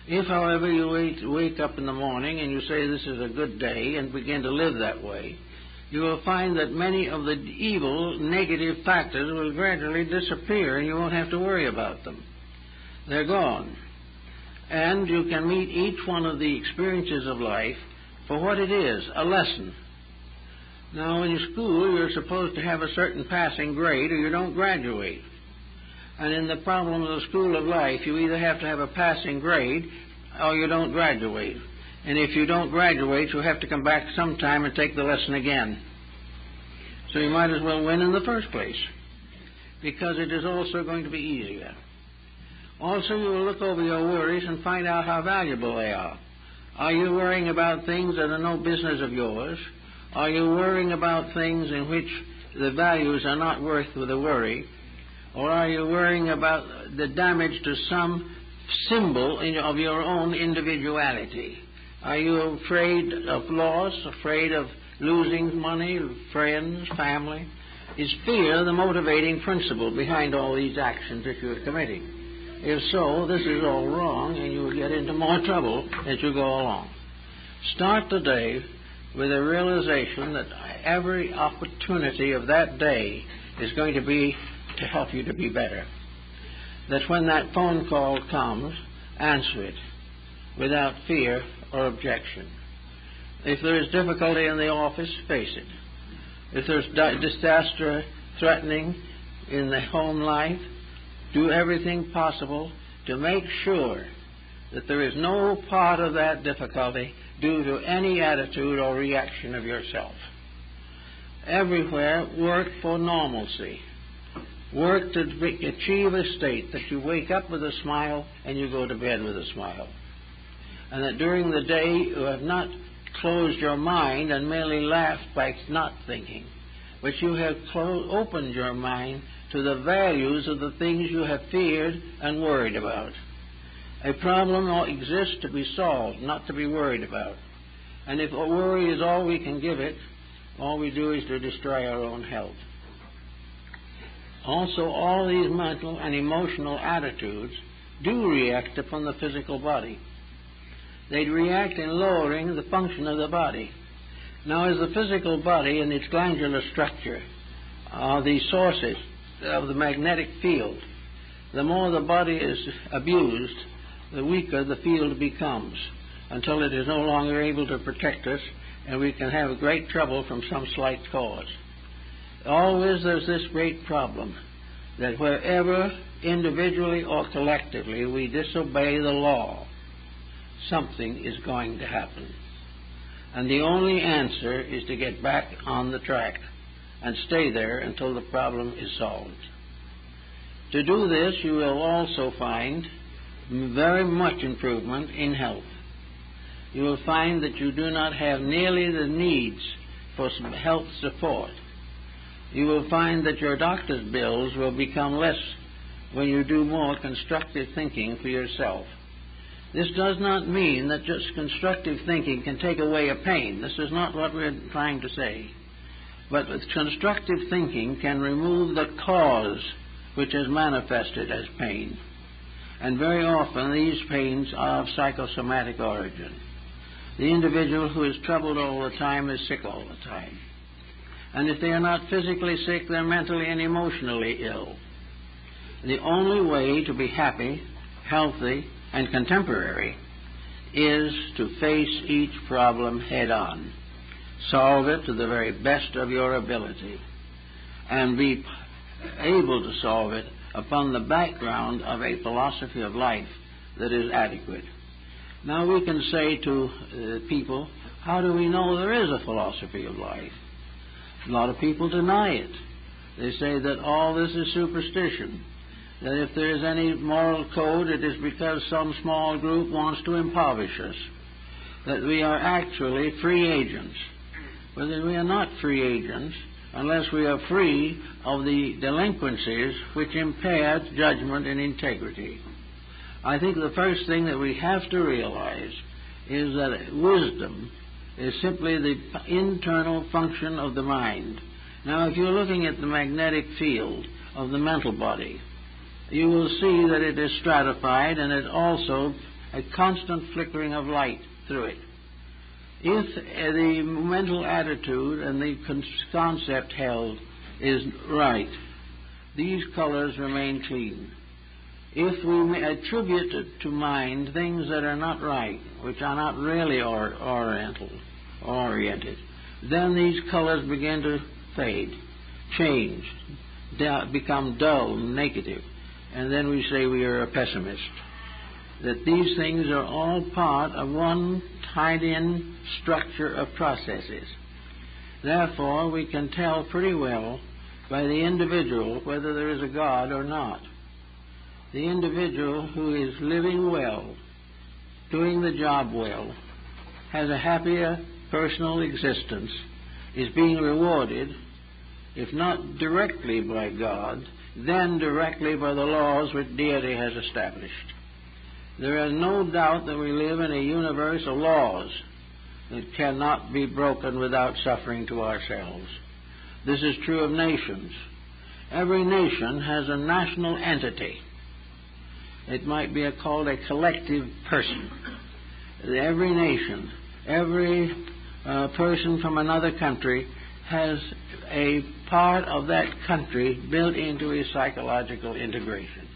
If, however, you wake up in the morning and you say this is a good day and begin to live that way, you will find that many of the evil, negative factors will gradually disappear and you won't have to worry about them. They're gone. And you can meet each one of the experiences of life for what it is, a lesson. Now, in school, you're supposed to have a certain passing grade or you don't graduate. And in the problem of the school of life, you either have to have a passing grade or you don't graduate. And if you don't graduate, you'll have to come back sometime and take the lesson again. So you might as well win in the first place, because it is also going to be easier. Also, you will look over your worries and find out how valuable they are. Are you worrying about things that are no business of yours? Are you worrying about things in which the values are not worth the worry? Or are you worrying about the damage to some symbol of your own individuality? Are you afraid of loss, afraid of losing money, friends, family? Is fear the motivating principle behind all these actions that you're committing? If so, this is all wrong, and you will get into more trouble as you go along. Start the day with a realization that every opportunity of that day is going to be to help you to be better. That when that phone call comes, answer it without fear or objection. If there is difficulty in the office, face it. If there's disaster threatening in the home life, do everything possible to make sure that there is no part of that difficulty due to any attitude or reaction of yourself. Everywhere, work for normalcy. Work to achieve a state that you wake up with a smile and you go to bed with a smile. And that during the day you have not closed your mind and merely laughed by not thinking, but you have opened your mind to the values of the things you have feared and worried about. A problem exists to be solved, not to be worried about. And if worry is all we can give it, all we do is to destroy our own health. Also, all these mental and emotional attitudes do react upon the physical body. They react in lowering the function of the body. Now, as the physical body and its glandular structure are the sources of the magnetic field, the more the body is abused, the weaker the field becomes, until it is no longer able to protect us, and we can have great trouble from some slight cause. Always there's this great problem, that wherever individually or collectively we disobey the law, something is going to happen. And the only answer is to get back on the track and stay there until the problem is solved. To do this, you will also find very much improvement in health. You will find that you do not have nearly the needs for some health support. You will find that your doctor's bills will become less when you do more constructive thinking for yourself. This does not mean that just constructive thinking can take away a pain. This is not what we're trying to say. But constructive thinking can remove the cause which is manifested as pain. And very often these pains are of psychosomatic origin. The individual who is troubled all the time is sick all the time. And if they are not physically sick, they're mentally and emotionally ill. The only way to be happy, healthy, and contemporary is to face each problem head-on, solve it to the very best of your ability, and be able to solve it upon the background of a philosophy of life that is adequate. Now we can say to people, how do we know there is a philosophy of life? A lot of people deny it. They say that all this is superstition, that if there is any moral code, it is because some small group wants to impoverish us, that we are actually free agents. But that we are not free agents unless we are free of the delinquencies which impair judgment and integrity. I think the first thing that we have to realize is that wisdom is simply the internal function of the mind. Now, if you're looking at the magnetic field of the mental body, you will see that it is stratified and it also a constant flickering of light through it. If the mental attitude and the concept held is right, these colors remain clean. If we attribute to mind things that are not right, which are not really oriented, then these colors begin to fade, change, become dull and negative, and then we say we are a pessimist. That these things are all part of one tied-in structure of processes. Therefore, we can tell pretty well by the individual whether there is a God or not. The individual who is living well, doing the job well, has a happier personal existence, is being rewarded, if not directly by God, then directly by the laws which deity has established. There is no doubt that we live in a universe of laws that cannot be broken without suffering to ourselves. This is true of nations. Every nation has a national entity. It might be called a collective person. Every nation, every person from another country has a part of that country built into his psychological integration.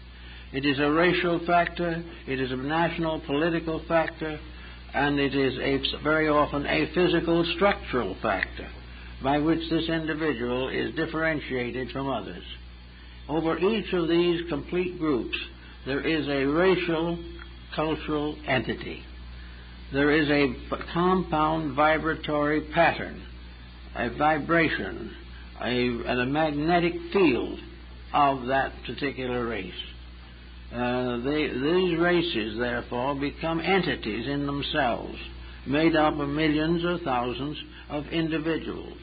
It is a racial factor, it is a national political factor, and it is very often a physical structural factor by which this individual is differentiated from others. Over each of these complete groups, there is a racial, cultural entity. There is a compound vibratory pattern, a vibration, and a magnetic field of that particular race. These races, therefore, become entities in themselves, made up of millions or thousands of individuals.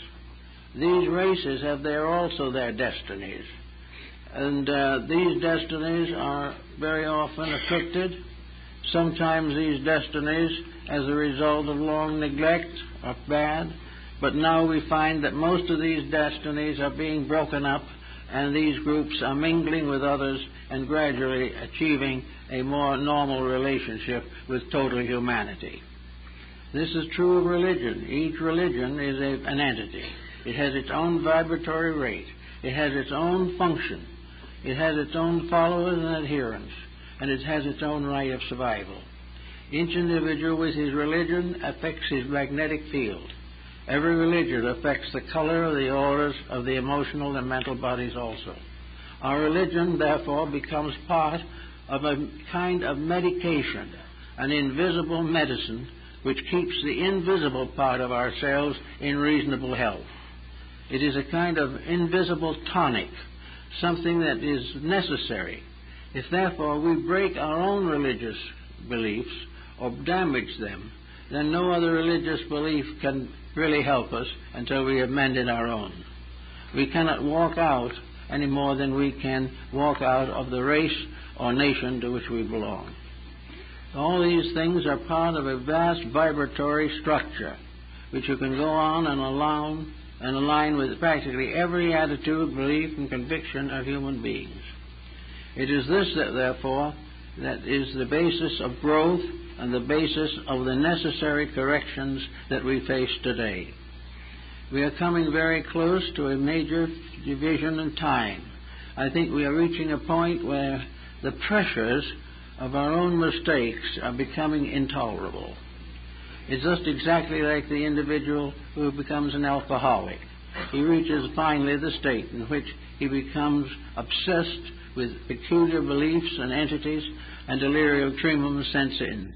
These races have also their destinies. And these destinies are very often afflicted. Sometimes these destinies, as a result of long neglect, are bad. But now we find that most of these destinies are being broken up, and these groups are mingling with others and gradually achieving a more normal relationship with total humanity. This is true of religion. Each religion is an entity. It has its own vibratory rate. It has its own function. It has its own followers and adherents, and it has its own right of survival. Each individual with his religion affects his magnetic field. Every religion affects the color of the auras of the emotional and mental bodies also. Our religion, therefore, becomes part of a kind of medication, an invisible medicine which keeps the invisible part of ourselves in reasonable health. It is a kind of invisible tonic, something that is necessary. If, therefore, we break our own religious beliefs or damage them, then no other religious belief can really help us until we have mended our own. We cannot walk out any more than we can walk out of the race or nation to which we belong. All these things are part of a vast vibratory structure which you can go on and align with practically every attitude, belief, and conviction of human beings. It is this that, therefore, that is the basis of growth and the basis of the necessary corrections that we face today. We are coming very close to a major division in time. I think we are reaching a point where the pressures of our own mistakes are becoming intolerable. It's just exactly like the individual who becomes an alcoholic. He reaches finally the state in which he becomes obsessed with peculiar beliefs and entities, and delirium tremens sets in.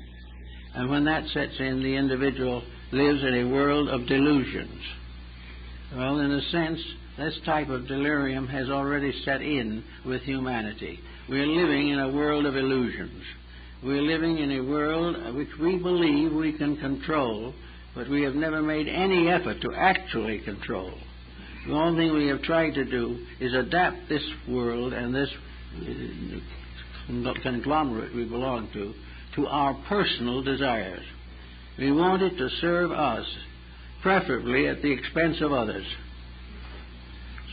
And when that sets in, the individual lives in a world of delusions. Well, in a sense, this type of delirium has already set in with humanity. We are living in a world of illusions. We are living in a world which we believe we can control, but we have never made any effort to actually control. The only thing we have tried to do is adapt this world and this conglomerate we belong to our personal desires. We want it to serve us, preferably at the expense of others.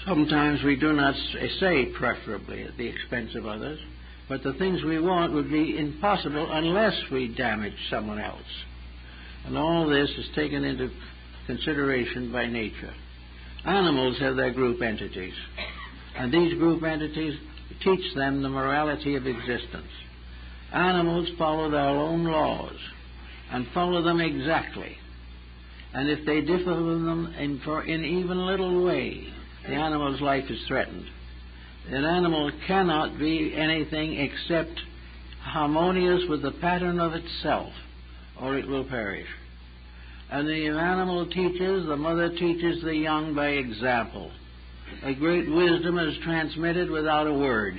Sometimes we do not say preferably at the expense of others, but the things we want would be impossible unless we damage someone else. And all this is taken into consideration by nature. Animals have their group entities, and these group entities teach them the morality of existence. Animals follow their own laws and follow them exactly. And if they differ from them in even a little way, the animal's life is threatened. An animal cannot be anything except harmonious with the pattern of itself, or it will perish. And the animal teaches, the mother teaches the young by example. A great wisdom is transmitted without a word.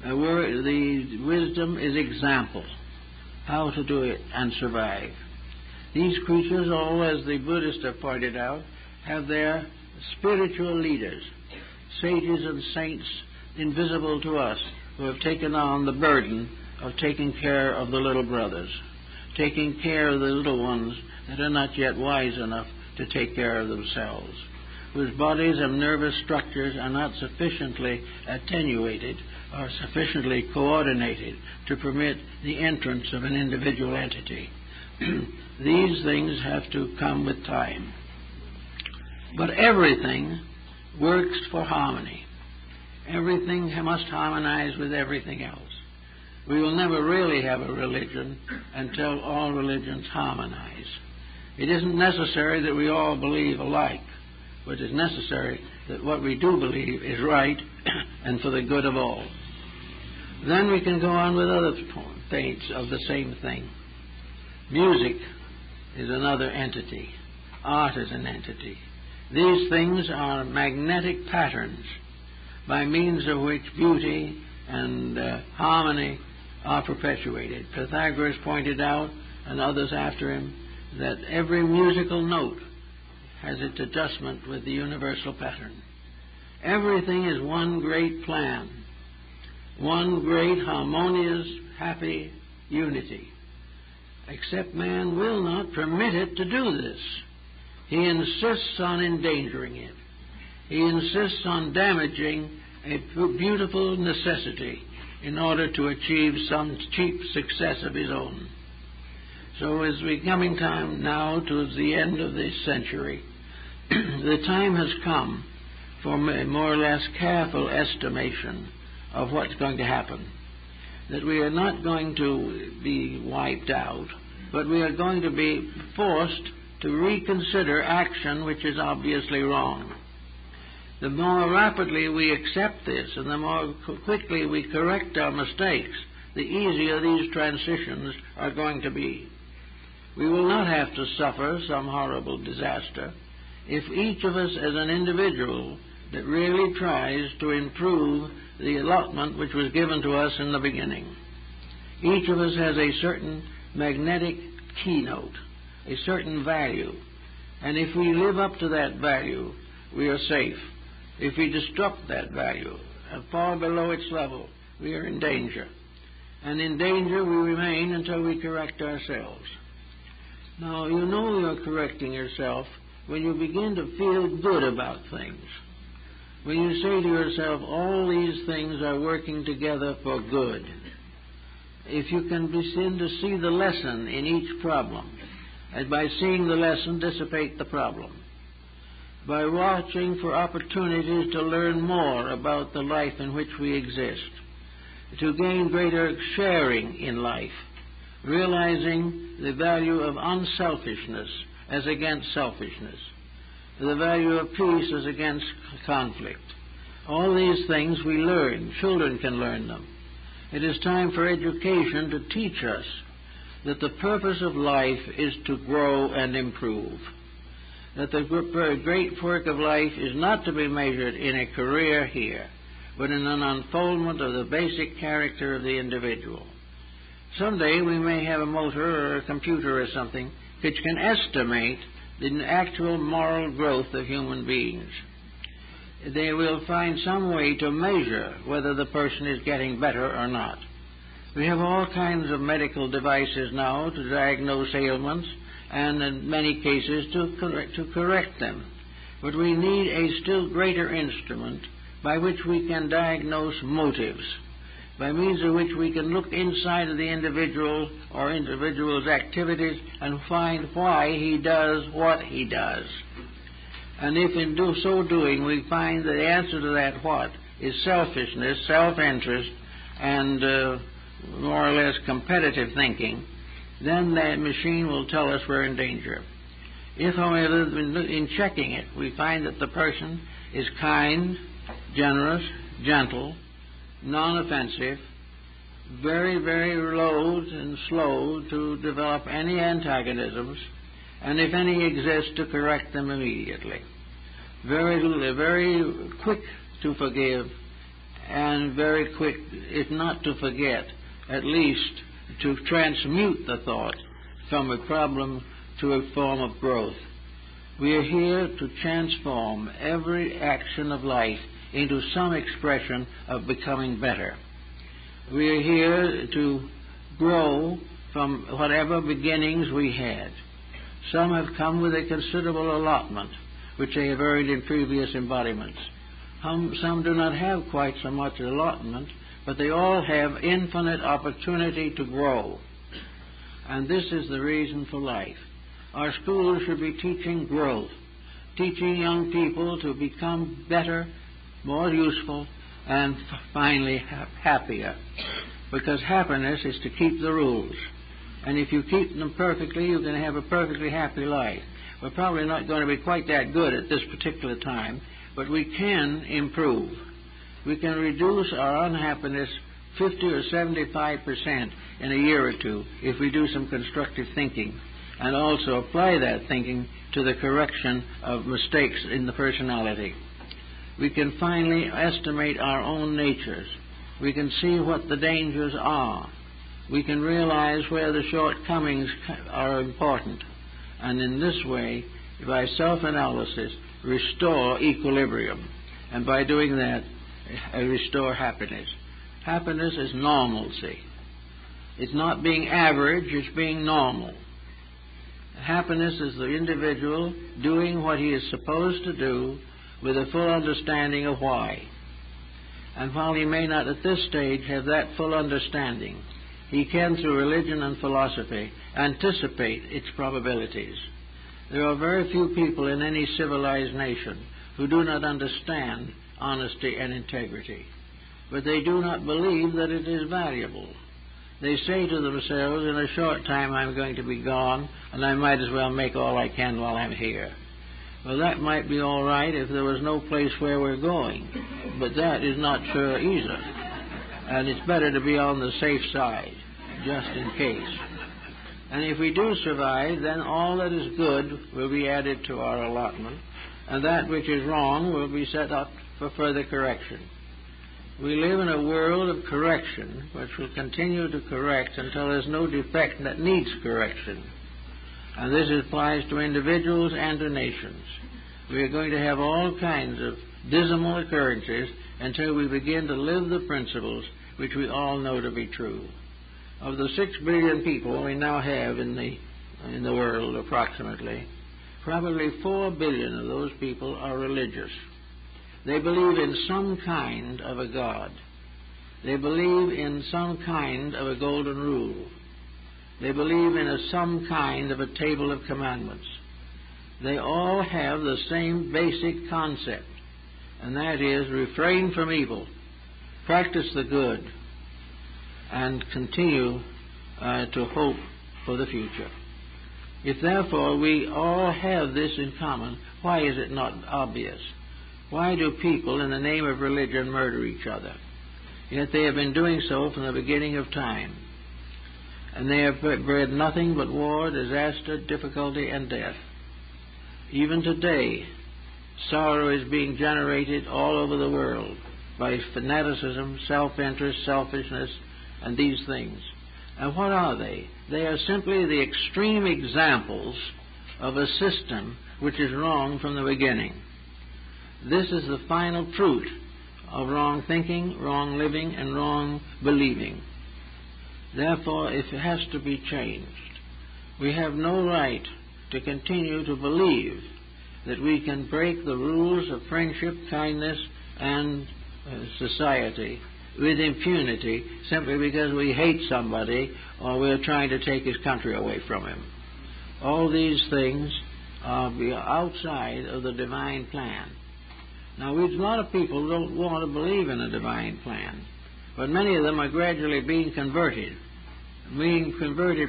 The wisdom is example, how to do it and survive. These creatures, all as the Buddhists have pointed out, have their spiritual leaders, sages and saints invisible to us, who have taken on the burden of taking care of the little brothers, taking care of the little ones that are not yet wise enough to take care of themselves, whose bodies and nervous structures are not sufficiently attenuated or sufficiently coordinated to permit the entrance of an individual entity. These things have to come with time. But everything works for harmony. Everything must harmonize with everything else. We will never really have a religion until all religions harmonize. It isn't necessary that we all believe alike, but it's necessary that what we do believe is right and for the good of all. Then we can go on with other things of the same thing. Music is another entity. Art is an entity. These things are magnetic patterns by means of which beauty and harmony are perpetuated. Pythagoras pointed out, and others after him, that every musical note has its adjustment with the universal pattern. Everything is one great plan, one great harmonious, happy unity. Except man will not permit it to do this. He insists on endangering it. He insists on damaging a beautiful necessity in order to achieve some cheap success of his own. So as we're coming time now towards the end of this century, the time has come for a more or less careful estimation of what's going to happen. That we are not going to be wiped out, but we are going to be forced to reconsider action which is obviously wrong. The more rapidly we accept this and the more quickly we correct our mistakes, the easier these transitions are going to be. We will not have to suffer some horrible disaster if each of us as an individual that really tries to improve the allotment which was given to us in the beginning. Each of us has a certain magnetic keynote, a certain value, and if we live up to that value, we are safe. If we disrupt that value and fall below its level, we are in danger. And in danger we remain until we correct ourselves. Now, you know you're correcting yourself when you begin to feel good about things. When you say to yourself, all these things are working together for good. If you can begin to see the lesson in each problem, and by seeing the lesson dissipate the problem. By watching for opportunities to learn more about the life in which we exist, to gain greater sharing in life, realizing the value of unselfishness as against selfishness, the value of peace as against conflict. All these things we learn. Children can learn them. It is time for education to teach us that the purpose of life is to grow and improve, that the great work of life is not to be measured in a career here, but in an unfoldment of the basic character of the individual. Someday we may have a motor or a computer or something which can estimate the actual moral growth of human beings. They will find some way to measure whether the person is getting better or not. We have all kinds of medical devices now to diagnose ailments and in many cases to correct them. But we need a still greater instrument by which we can diagnose motives, by means of which we can look inside of the individual or individual's activities and find why he does what he does. And if in so doing we find that the answer to that what is selfishness, self-interest, and more or less competitive thinking, then that machine will tell us we're in danger. If, however, in checking it, we find that the person is kind, generous, gentle, non-offensive, very, very low and slow to develop any antagonisms, and if any exist, to correct them immediately. Very quick to forgive, and very quick, if not to forget, at least to transmute the thought from a problem to a form of growth. We are here to transform every action of life into some expression of becoming better. We are here to grow from whatever beginnings we had. Some have come with a considerable allotment, which they have earned in previous embodiments. Some do not have quite so much allotment, but they all have infinite opportunity to grow. And this is the reason for life. Our schools should be teaching growth, teaching young people to become better, more useful, and finally happier. Because happiness is to keep the rules. And if you keep them perfectly, you can have a perfectly happy life. We're probably not going to be quite that good at this particular time, but we can improve. We can reduce our unhappiness 50 or 75% in a year or two if we do some constructive thinking, and also apply that thinking to the correction of mistakes in the personality. We can finally estimate our own natures. We can see what the dangers are. We can realize where the shortcomings are important, and in this way, by self-analysis, restore equilibrium, and by doing that, restore happiness. Happiness is normalcy. It's not being average, it's being normal. Happiness is the individual doing what he is supposed to do with a full understanding of why. And while he may not at this stage have that full understanding, he can, through religion and philosophy, anticipate its probabilities. There are very few people in any civilized nation who do not understand honesty and integrity, but they do not believe that it is valuable. They say to themselves, in a short time I'm going to be gone, and I might as well make all I can while I'm here. Well, that might be all right if there was no place where we're going, but that is not sure either. And it's better to be on the safe side, just in case. And if we do survive, then all that is good will be added to our allotment, and that which is wrong will be set up for further correction. We live in a world of correction, which will continue to correct until there's no defect that needs correction. And this applies to individuals and to nations. We are going to have all kinds of dismal occurrences until we begin to live the principles which we all know to be true. Of the 6 billion people we now have in the world, approximately, probably 4 billion of those people are religious. They believe in some kind of a God. They believe in some kind of a golden rule. They believe in some kind of a table of commandments. They all have the same basic concept, and that is refrain from evil, practice the good, and continue to hope for the future. If therefore we all have this in common, why is it not obvious? Why do people in the name of religion murder each other? Yet they have been doing so from the beginning of time. and they have bred nothing but war, disaster, difficulty, and death. Even today, sorrow is being generated all over the world by fanaticism, self-interest, selfishness, and these things. And what are they? They are simply the extreme examples of a system which is wrong from the beginning. This is the final fruit of wrong thinking, wrong living, and wrong believing. Therefore, it has to be changed. We have no right to continue to believe that we can break the rules of friendship, kindness, and society with impunity simply because we hate somebody or we're trying to take his country away from him. All these things are outside of the divine plan. Now, a lot of people don't want to believe in a divine plan, but many of them are gradually being converted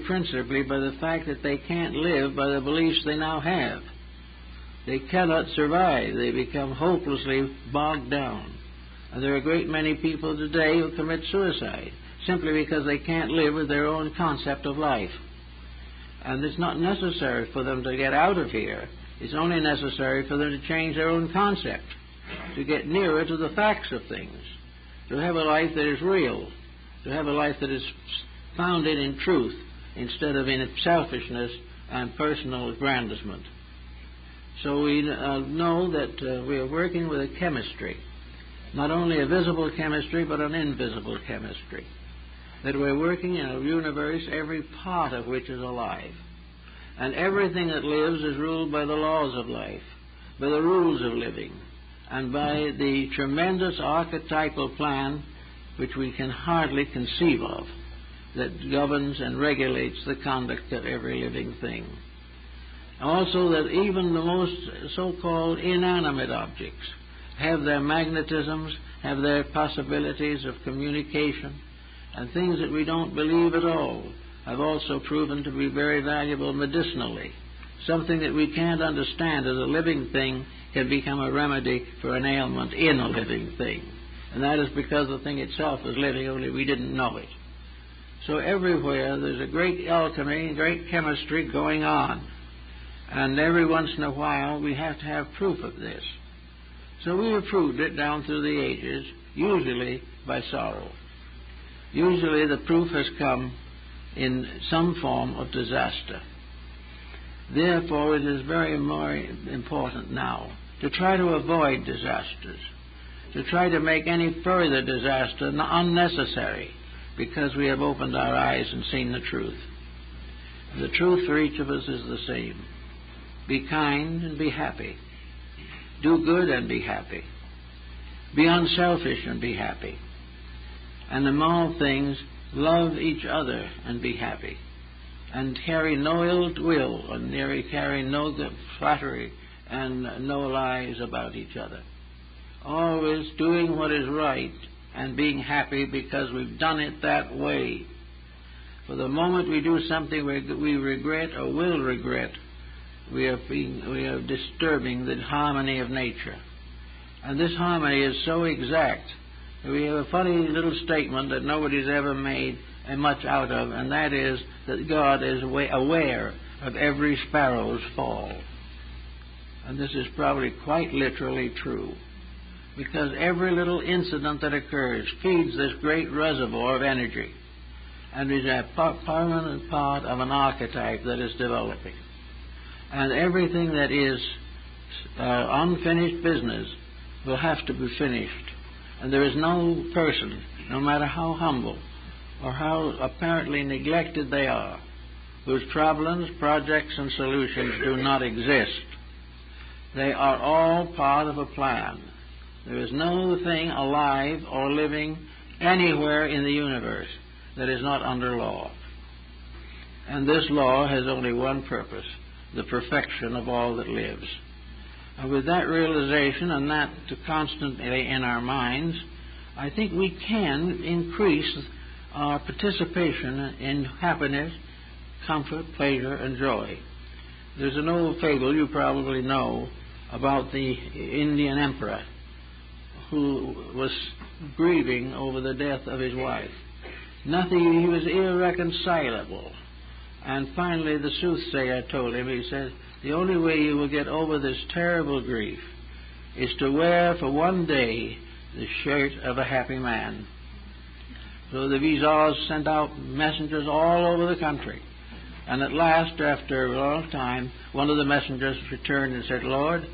principally by the fact that they can't live by the beliefs they now have. They cannot survive. They become hopelessly bogged down. And there are a great many people today who commit suicide simply because they can't live with their own concept of life. And it's not necessary for them to get out of here. It's only necessary for them to change their own concept, to get nearer to the facts of things, to have a life that is real, to have a life that is founded in truth instead of in selfishness and personal aggrandizement. So we know that we are working with a chemistry, not only a visible chemistry but an invisible chemistry, that we're working in a universe every part of which is alive. And everything that lives is ruled by the laws of life, by the rules of living, and by the tremendous archetypal plan which we can hardly conceive of, that governs and regulates the conduct of every living thing. Also that even the most so-called inanimate objects have their magnetisms, have their possibilities of communication, and things that we don't believe at all have also proven to be very valuable medicinally. Something that we can't understand as a living thing can become a remedy for an ailment in a living thing. And that is because the thing itself is living, only we didn't know it. So everywhere there's a great alchemy, great chemistry going on. And every once in a while we have to have proof of this. So we have proved it down through the ages, usually by sorrow. Usually the proof has come in some form of disaster. Therefore, it is very more important now to try to avoid disasters, to try to make any further disaster unnecessary, because we have opened our eyes and seen the truth. The truth for each of us is the same. Be kind and be happy. Do good and be happy. Be unselfish and be happy. And in all things, love each other and be happy. And carry no ill will, and carry no flattery and no lies about each other. Always doing what is right and being happy because we've done it that way. For the moment we do something we regret or will regret, we are disturbing the harmony of nature. And this harmony is so exact that we have a funny little statement that nobody's ever made much out of, and that is that God is aware of every sparrow's fall. And this is probably quite literally true, because every little incident that occurs feeds this great reservoir of energy and is a permanent part of an archetype that is developing. And everything that is unfinished business will have to be finished. And there is no person, no matter how humble or how apparently neglected they are, whose problems, projects, and solutions do not exist. They are all part of a plan. There is no thing alive or living anywhere in the universe that is not under law. And this law has only one purpose: the perfection of all that lives. And with that realization and that constantly in our minds, I think we can increase our participation in happiness, comfort, pleasure, and joy. There's an old fable you probably know about the Indian emperor who was grieving over the death of his wife. Nothing, he was irreconcilable. And finally the soothsayer told him, he said, the only way you will get over this terrible grief is to wear for one day the shirt of a happy man. So the Viziers sent out messengers all over the country. And at last, after a long time, one of the messengers returned and said, Lord,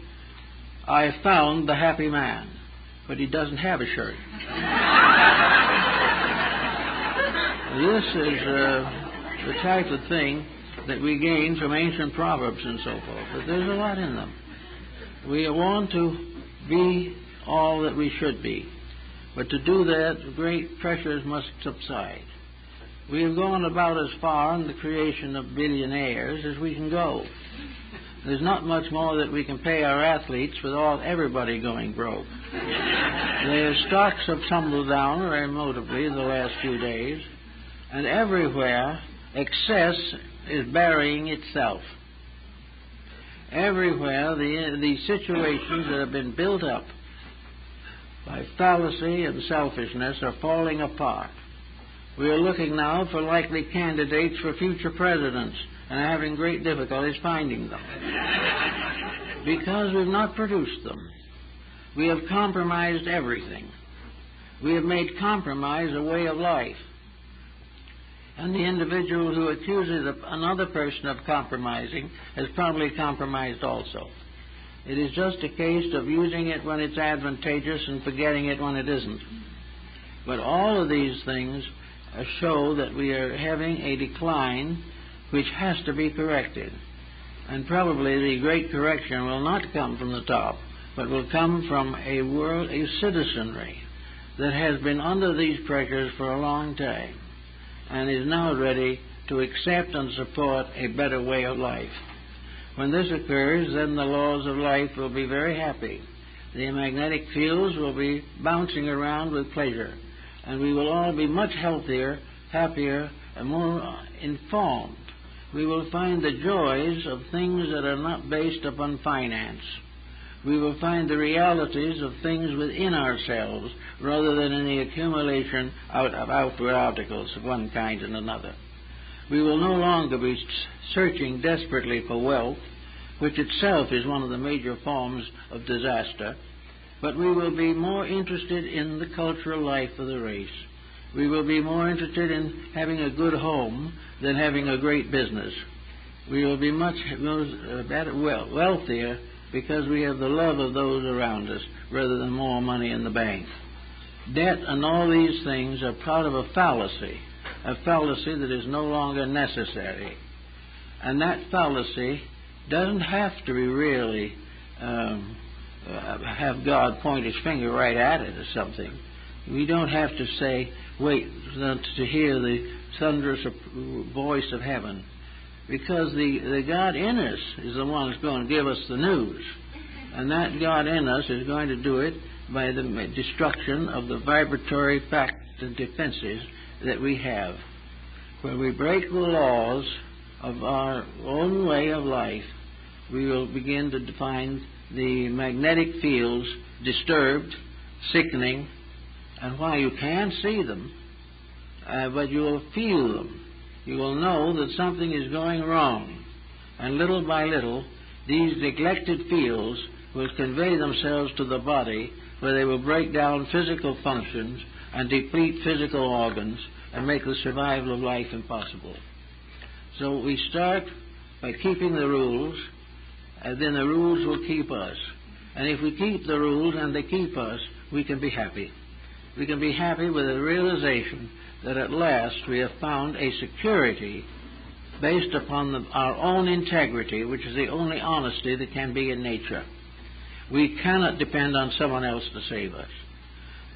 I found the happy man, but he doesn't have a shirt. This is the type of thing that we gain from ancient proverbs and so forth. But there's a lot in them. We want to be all that we should be. But to do that, great pressures must subside. We have gone about as far in the creation of billionaires as we can go. There's not much more that we can pay our athletes without everybody going broke. Their stocks have tumbled down very notably in the last few days, and everywhere excess is burying itself. Everywhere the situations that have been built up by fallacy and selfishness are falling apart. We are looking now for likely candidates for future presidents and are having great difficulties finding them because we've not produced them. We have compromised everything. We have made compromise a way of life. And the individual who accuses another person of compromising has probably compromised also. It is just a case of using it when it's advantageous and forgetting it when it isn't. But all of these things show that we are having a decline which has to be corrected. And probably the great correction will not come from the top, but will come from a citizenry that has been under these pressures for a long time and is now ready to accept and support a better way of life. When this occurs, then the laws of life will be very happy. The magnetic fields will be bouncing around with pleasure, and we will all be much healthier, happier, and more informed. We will find the joys of things that are not based upon finance. We will find the realities of things within ourselves rather than in the accumulation of outward articles of one kind and another. We will no longer be searching desperately for wealth, which itself is one of the major forms of disaster, but we will be more interested in the cultural life of the race. We will be more interested in having a good home than having a great business. We will be much wealthier because we have the love of those around us rather than more money in the bank. Debt and all these things are part of a fallacy that is no longer necessary. And that fallacy doesn't have to be really have God point his finger right at it or something. We don't have to say, wait to hear the thunderous voice of heaven, because the God in us is the one who's going to give us the news. And that God in us is going to do it by the destruction of the vibratory facts and defenses that we have. When we break the laws of our own way of life, we will begin to find the magnetic fields disturbed, sickening, and while you can't see them, but you will feel them. You will know that something is going wrong. And little by little, these neglected fields will convey themselves to the body, where they will break down physical functions and deplete physical organs and make the survival of life impossible. So we start by keeping the rules, and then the rules will keep us. And if we keep the rules and they keep us, we can be happy. We can be happy with the realization that at last we have found a security based upon our own integrity, which is the only honesty that can be in nature. We cannot depend on someone else to save us.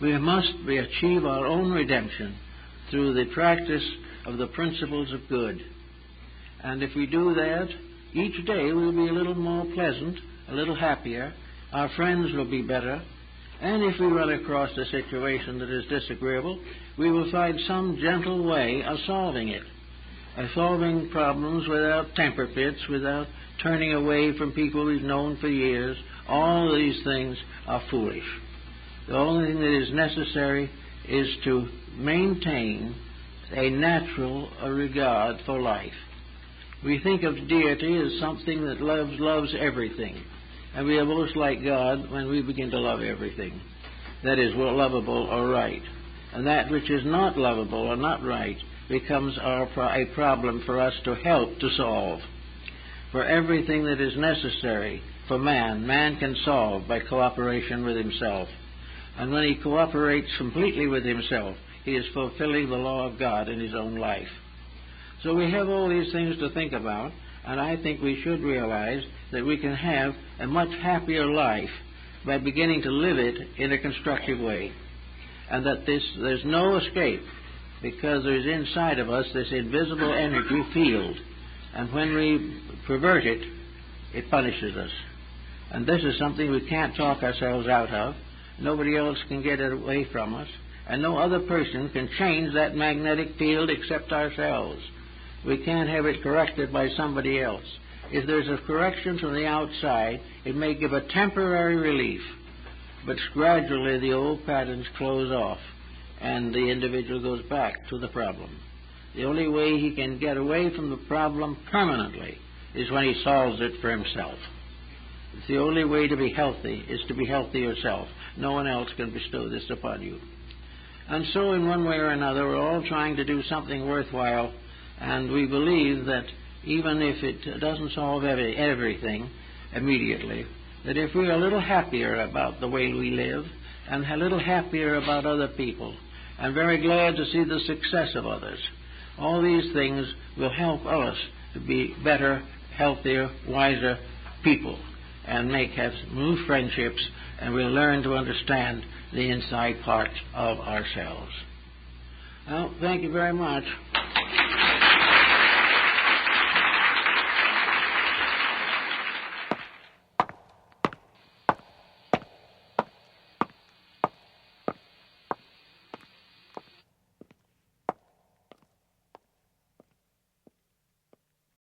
We must achieve our own redemption through the practice of the principles of good. And if we do that, each day we'll be a little more pleasant, a little happier, our friends will be better, and if we run across a situation that is disagreeable, we will find some gentle way of solving it, solving problems without temper fits, without turning away from people we've known for years. All these things are foolish. The only thing that is necessary is to maintain a natural regard for life. We think of deity as something that loves everything. And we are most like God when we begin to love everything that is lovable or right. And that which is not lovable or not right becomes a problem for us to help to solve. For everything that is necessary for man can solve by cooperation with himself. And when he cooperates completely with himself, he is fulfilling the law of God in his own life. So we have all these things to think about, and I think we should realize that we can have a much happier life by beginning to live it in a constructive way. And that there's no escape, because there's inside of us this invisible energy field. And when we pervert it, it punishes us. And this is something we can't talk ourselves out of. Nobody else can get it away from us. And no other person can change that magnetic field except ourselves. We can't have it corrected by somebody else. If there's a correction from the outside, it may give a temporary relief, but gradually the old patterns close off and the individual goes back to the problem. The only way he can get away from the problem permanently is when he solves it for himself. It's the only way to be healthy is to be healthy yourself. No one else can bestow this upon you. And so in one way or another, we're all trying to do something worthwhile, and we believe that even if it doesn't solve everything immediately, that if we're a little happier about the way we live and a little happier about other people and very glad to see the success of others, all these things will help us to be better, healthier, wiser people and have new friendships, and we'll learn to understand the inside parts of ourselves. Well, thank you very much.